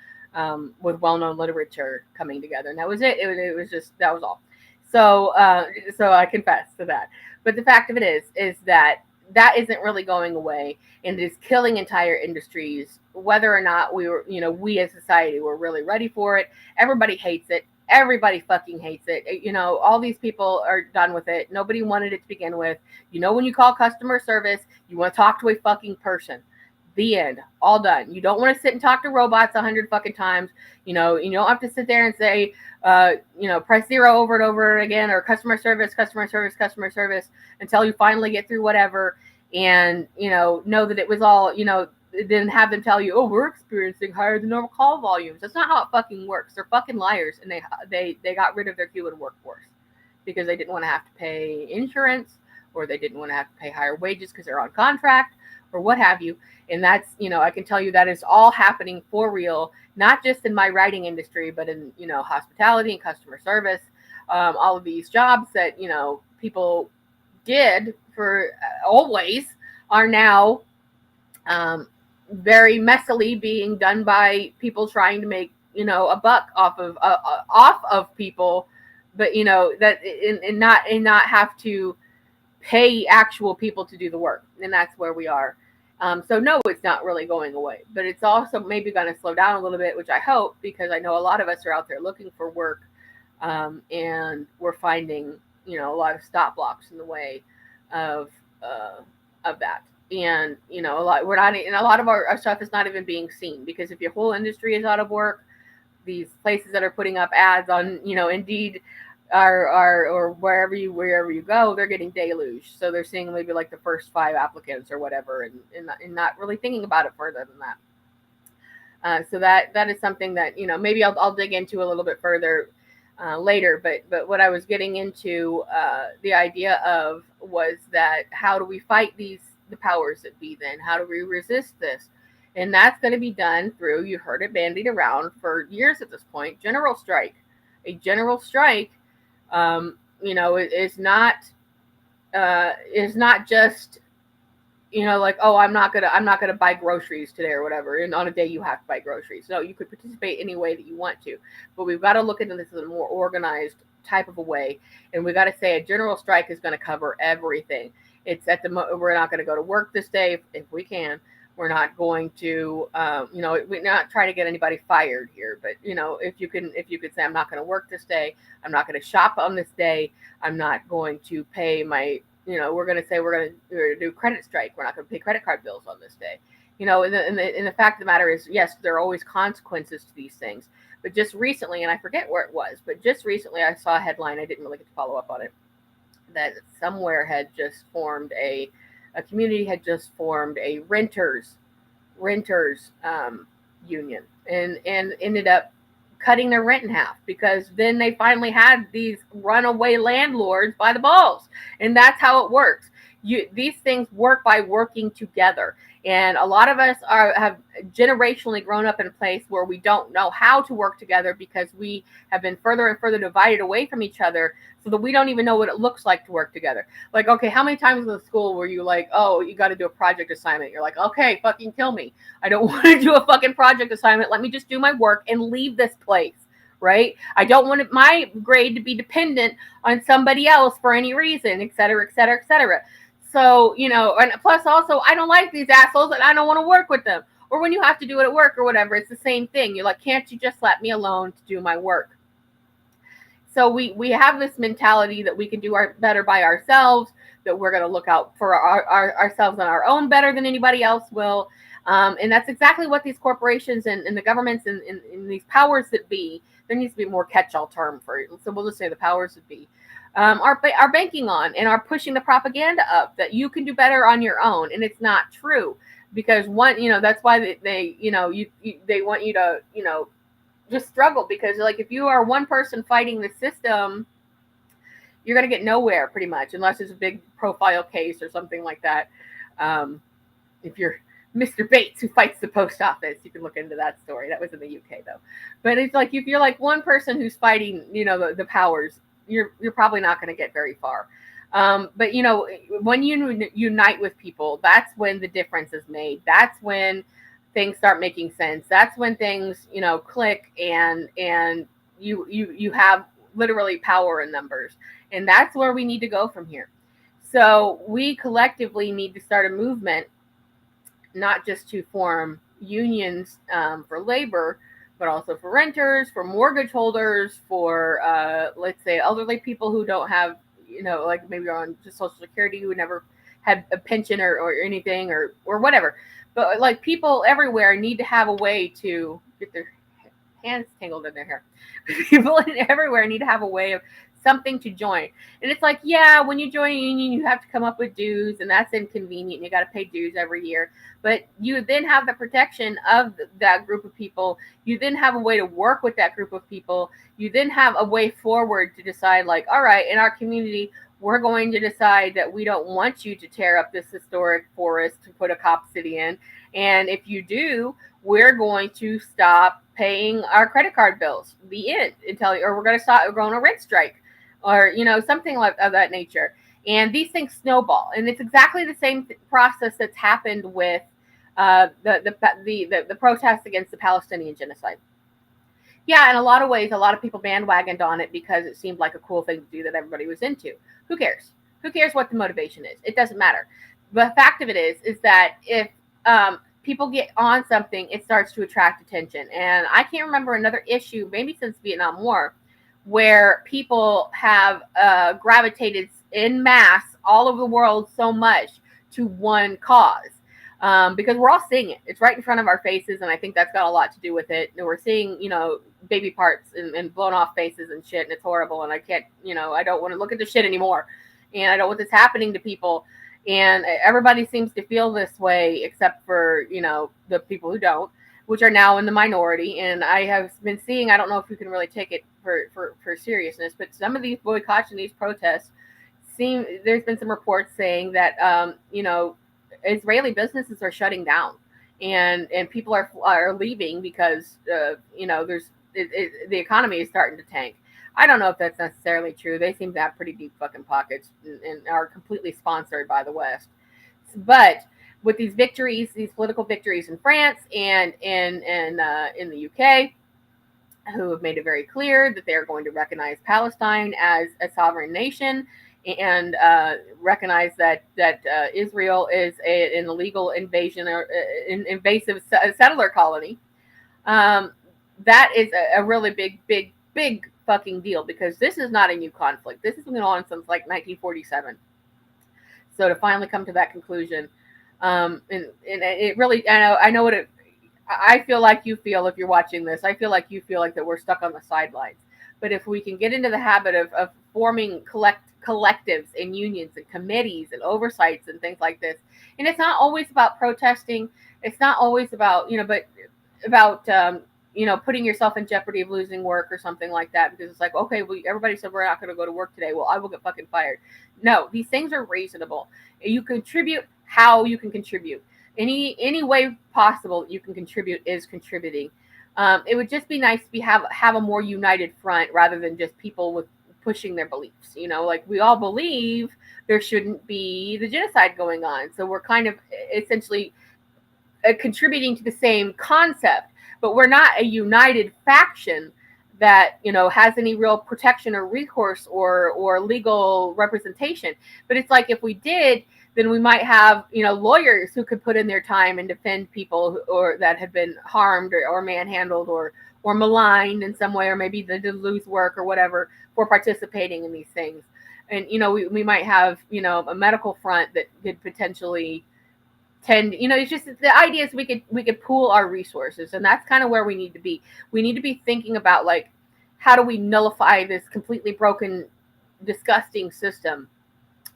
with well-known literature coming together. And that was it. It was just, that was all. So I confess to that. But the fact of it is that that isn't really going away, and it is killing entire industries. Whether or not we as society were really ready for it, everybody hates it. Everybody fucking hates it. All these people are done with it. Nobody wanted it to begin with. When you call customer service, you want to talk to a fucking person. The end. All done. You don't want to sit and talk to robots 100 fucking times. You don't have to sit there and say, press 0 over and over again, or customer service, customer service, customer service, until you finally get through whatever. And, know that it was all, then have them tell you, oh, we're experiencing higher than normal call volumes. That's not how it fucking works. They're fucking liars. And they got rid of their human workforce because they didn't want to have to pay insurance, or they didn't want to have to pay higher wages because they're on contract, or what have you. And that's, I can tell you that is all happening for real, not just in my writing industry, but in, hospitality and customer service. All of these jobs that, people did for always are now very messily being done by people trying to make, a buck off of people, but, that and not have to pay actual people to do the work. And that's where we are. So no, it's not really going away, but it's also maybe going to slow down a little bit, which I hope, because I know a lot of us are out there looking for work, and we're finding, a lot of stop blocks in the way of that. And, a lot of our stuff is not even being seen, because if your whole industry is out of work, these places that are putting up ads on, Indeed, or wherever you go, they're getting deluged. So they're seeing maybe like the first 5 applicants or whatever, and not really thinking about it further than that. So that is something that, maybe I'll dig into a little bit further later. But what I was getting into, the idea of, was that how do we fight the powers that be then? How do we resist this? And that's going to be done through, you heard it bandied around for years at this point, general strike. A general strike, is not just, like, oh, I'm not gonna buy groceries today or whatever, and on a day you have to buy groceries. No, you could participate any way that you want to, but we've got to look into this in a more organized type of a way, and we got to say a general strike is going to cover everything. It's we're not going to go to work this day if we can. We're not going to, we're not trying to get anybody fired here, but, if you could say, I'm not going to work this day, I'm not going to shop on this day, I'm not going to pay my, we're going to say we're going to do credit strike, we're not going to pay credit card bills on this day. And the fact of the matter is, yes, there are always consequences to these things. But just recently, and I forget where it was, but just recently I saw a headline, I didn't really get to follow up on it, that somewhere had just formed a community had just formed a renters union, and ended up cutting their rent in half, because then they finally had these runaway landlords by the balls. And that's how it works. These things work by working together. And a lot of us have generationally grown up in a place where we don't know how to work together, because we have been further and further divided away from each other, so that we don't even know what it looks like to work together. Like, okay, how many times in the school were you like, oh, you got to do a project assignment? You're like, okay, fucking kill me. I don't want to do a fucking project assignment. Let me just do my work and leave this place, right? I don't want my grade to be dependent on somebody else for any reason, et cetera, et cetera, et cetera. So, and plus also, I don't like these assholes and I don't want to work with them. Or when you have to do it at work or whatever, it's the same thing. You're like, can't you just let me alone to do my work? So we have this mentality that we can do better by ourselves, that we're going to look out for ourselves on our own better than anybody else will. And that's exactly what these corporations and the governments and these powers that be, there needs to be a more catch-all term for it. So we'll just say the powers that be, are banking on and are pushing the propaganda up that you can do better on your own. And it's not true, because that's why they want you to, just struggle, because like, if you are one person fighting the system, you're going to get nowhere pretty much, unless it's a big profile case or something like that. If you're Mr. Bates, who fights the post office, you can look into that story. That was in the UK though. But it's like, if you're like one person who's fighting, the powers, you're probably not going to get very far. But when you unite with people, that's when the difference is made. That's when things start making sense. That's when things, click, and you have literally power in numbers. And that's where we need to go from here. So we collectively need to start a movement, not just to form unions for labor, but also for renters, for mortgage holders, for let's say elderly people who don't have, like maybe are on just Social Security, who never had a pension or anything or whatever. But like people everywhere need to have a way to get their hands tangled in their hair. People everywhere need to have a way of something to join. And it's like, yeah, when you join a union, you have to come up with dues, and that's inconvenient. You got to pay dues every year. But you then have the protection of that group of people. You then have a way to work with that group of people. You then have a way forward to decide, like, all right, in our community, we're going to decide that we don't want you to tear up this historic forest to put a cop city in. And if you do, we're going to stop paying our credit card bills. The end. Or we're going to stop. We're going on a rent strike, or something like of that nature. And these things snowball, and it's exactly the same process that's happened with the protests against the Palestinian genocide. Yeah, in a lot of ways, a lot of people bandwagoned on it because it seemed like a cool thing to do that everybody was into. Who cares? Who cares what the motivation is? It doesn't matter. The fact of it is that if people get on something, it starts to attract attention. And I can't remember another issue, maybe since Vietnam War, where people have gravitated en masse all over the world so much to one cause. Because we're all seeing it. It's right in front of our faces, and I think that's got a lot to do with it. And we're seeing, baby parts and blown off faces and shit, and it's horrible. And I can't, I don't want to look at the shit anymore. And I don't want this happening to people. And everybody seems to feel this way, except for, the people who don't, which are now in the minority. And I have been seeing, I don't know if you can really take it for seriousness, but some of these boycotts and these protests there's been some reports saying that, Israeli businesses are shutting down, and people are leaving because the economy is starting to tank. I don't know if that's necessarily true. They seem to have pretty deep fucking pockets and are completely sponsored by the West. But with these victories, these political victories in France and in the UK, who have made it very clear that they're going to recognize Palestine as a sovereign nation, and recognize that Israel is an illegal invasion or invasive settler colony. That is a really big fucking deal, because this is not a new conflict. This has been on since like 1947. So to finally come to that conclusion, and it really, I know what it. I feel like you feel if you're watching this. I feel like you feel like that we're stuck on the sidelines. But if we can get into the habit of forming collectives and unions and committees and oversights and things like this, and it's not always about protesting. It's not always about, but about, putting yourself in jeopardy of losing work or something like that, because it's like, okay, well, everybody said we're not going to go to work today. Well, I will get fucking fired. No, these things are reasonable. You contribute how you can contribute. Any way possible you can contribute is contributing. It would just be nice to have a more united front rather than just people with pushing their beliefs. Like we all believe there shouldn't be the genocide going on, so we're kind of essentially contributing to the same concept, but we're not a united faction that has any real protection or recourse or legal representation. But it's like, if we did, then we might have lawyers who could put in their time and defend people or that have been harmed or manhandled or maligned in some way, or maybe they did lose work or whatever for participating in these things. And we might have a medical front that could potentially tend, it's just the idea is we could pool our resources, and that's kind of where we need to be. We need to be thinking about, like, how do we nullify this completely broken, disgusting system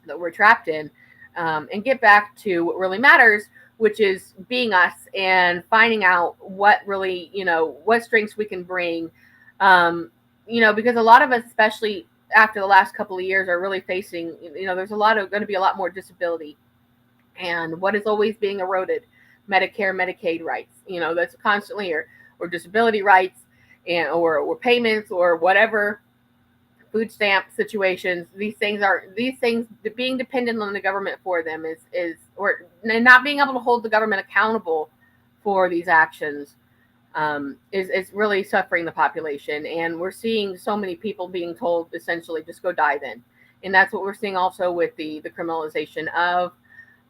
that we're trapped in, and get back to what really matters, which is being us and finding out what really, what strengths we can bring. Because a lot of us, especially after the last couple of years, are really facing, there's going to be a lot more disability. And what is always being eroded? Medicare, Medicaid rights, that's constantly here, or disability rights, and or payments, or whatever, food stamp situations. These things being dependent on the government for them or not being able to hold the government accountable for these actions, is really suffering the population. And we're seeing so many people being told essentially just go die then. And that's what we're seeing also with the criminalization of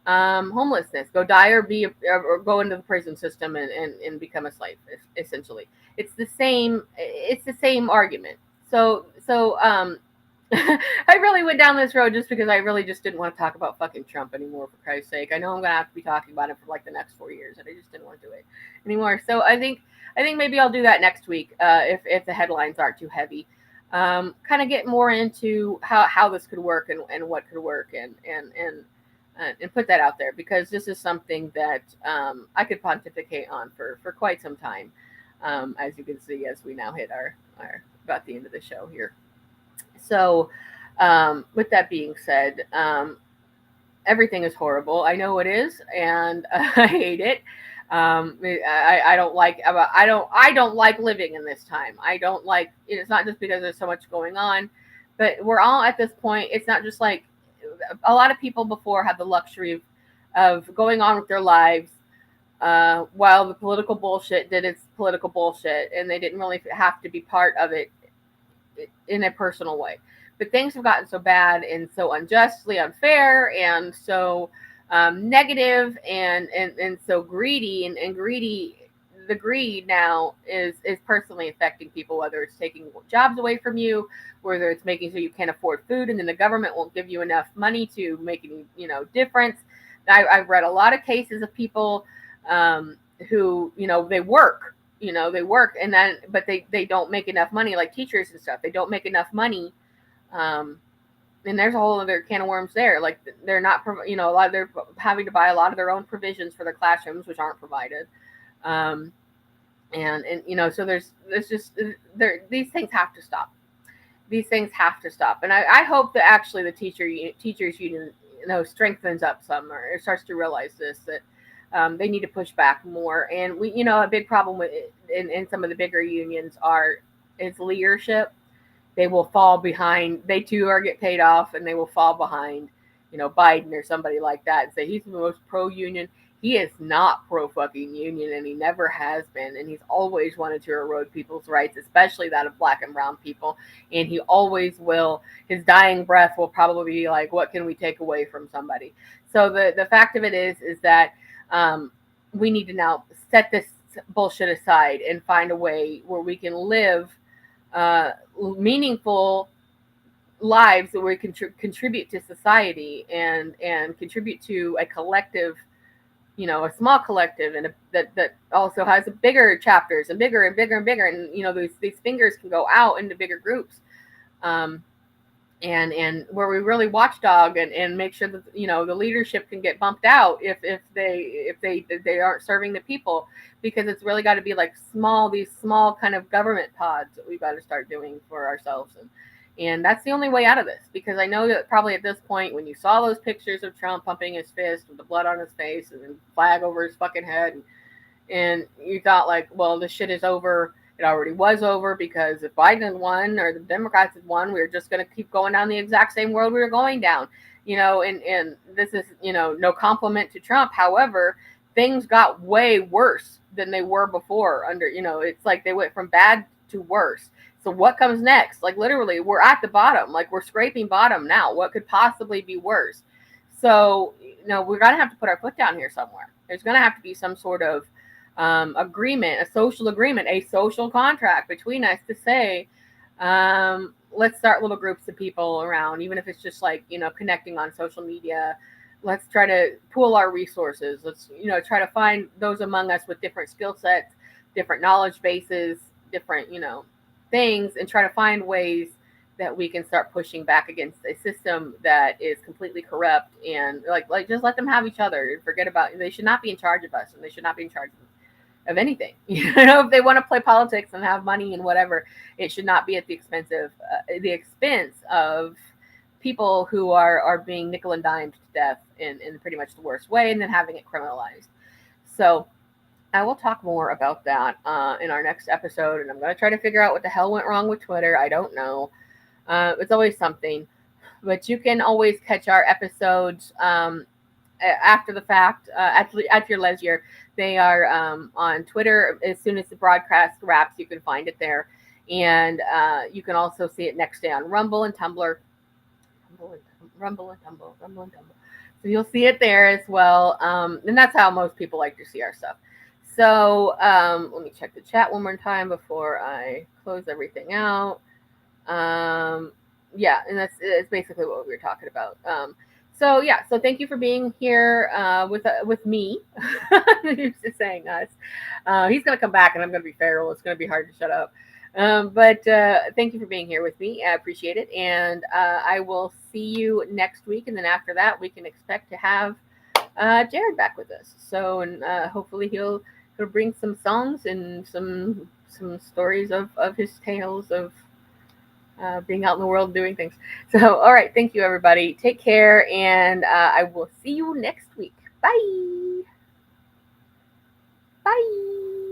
homelessness. Go die or go into the prison system and become a slave. Essentially, it's the same argument. So I really went down this road just because I really just didn't want to talk about fucking Trump anymore, for Christ's sake. I know I'm gonna have to be talking about it for like the next 4 years, and I just didn't want to do it anymore. So I think maybe I'll do that next week if the headlines aren't too heavy. Kind of get more into how this could work and what could work and put that out there, because this is something that I could pontificate on for quite some time, as you can see as we now hit our about the end of the show here. So, with that being said, everything is horrible. I know it is, and I hate it. I don't like I don't like living in this time. I don't like. It's not just because there's so much going on, but we're all at this point. It's not just like a lot of people before had the luxury of going on with their lives while the political bullshit did its political bullshit, and they didn't really have to be part of it in a personal way. But things have gotten so bad and so unjustly unfair and so negative and so greedy and greedy. The greed now is personally affecting people, whether it's taking jobs away from you, whether it's making sure you can't afford food and then the government won't give you enough money to make any difference. I've read a lot of cases of people who they work, they work and then but they don't make enough money, like teachers and stuff. They don't make enough money, and there's a whole other can of worms there. Like they're not a lot of, they're having to buy a lot of their own provisions for their classrooms, which aren't provided. And so there's just these things have to stop. These things have to stop. And I hope that actually the teachers union strengthens up some, or starts to realize this, that they need to push back more. And we a big problem with in some of the bigger unions is leadership. They will fall behind. They too are get paid off, and they will fall behind Biden or somebody like that and say he's the most pro union. He is not pro fucking union, and he never has been. And he's always wanted to erode people's rights, especially that of black and brown people. And he always will. His dying breath will probably be like, what can we take away from somebody? So the fact of it is that we need to now set this bullshit aside and find a way where we can live meaningful lives, that we can contribute to society and contribute to a collective, a small collective, and that also has bigger chapters and bigger and bigger and bigger, and these fingers can go out into bigger groups, and where we really watchdog and make sure that the leadership can get bumped out if they aren't serving the people, because it's really got to be like these small kind of government pods that we've got to start doing for ourselves. And that's the only way out of this, because I know that probably at this point, when you saw those pictures of Trump pumping his fist with the blood on his face and the flag over his fucking head, and you thought like, well, this shit is over. It already was over, because if Biden had won or the Democrats had won, we were just going to keep going down the exact same road we were going down, and this is, no compliment to Trump. However, things got way worse than they were before it's like they went from bad to worse. So what comes next? Like literally, we're at the bottom. Like we're scraping bottom now. What could possibly be worse? So, we're going to have to put our foot down here somewhere. There's going to have to be some sort of agreement, a social agreement, a social contract between us to say, let's start little groups of people around, even if it's just like, connecting on social media. Let's try to pool our resources. Let's, try to find those among us with different skill sets, different knowledge bases, different, things, and try to find ways that we can start pushing back against a system that is completely corrupt, and like just let them have each other and forget about. They should not be in charge of us, and they should not be in charge of anything. If they want to play politics and have money and whatever, it should not be at the expense of people who are being nickel and dimed to death in pretty much the worst way, and then having it criminalized. So I will talk more about that in our next episode, and I'm going to try to figure out what the hell went wrong with Twitter. I don't know. It's always something. But you can always catch our episodes after the fact, at your leisure. They are on Twitter. As soon as the broadcast wraps, you can find it there. And you can also see it next day on Rumble and Tumblr. Rumble and Tumble. So you'll see it there as well. And that's how most people like to see our stuff. So let me check the chat one more time before I close everything out. Yeah, and that's basically what we were talking about. So thank you for being here with me. He's just saying us. He's gonna come back, and I'm gonna be feral. It's gonna be hard to shut up. But thank you for being here with me. I appreciate it, and I will see you next week. And then after that, we can expect to have Jared back with us. So, and hopefully he'll bring some songs and some stories of his tales of being out in the world doing things. So, all right. Thank you, everybody. Take care. And I will see you next week. Bye. Bye.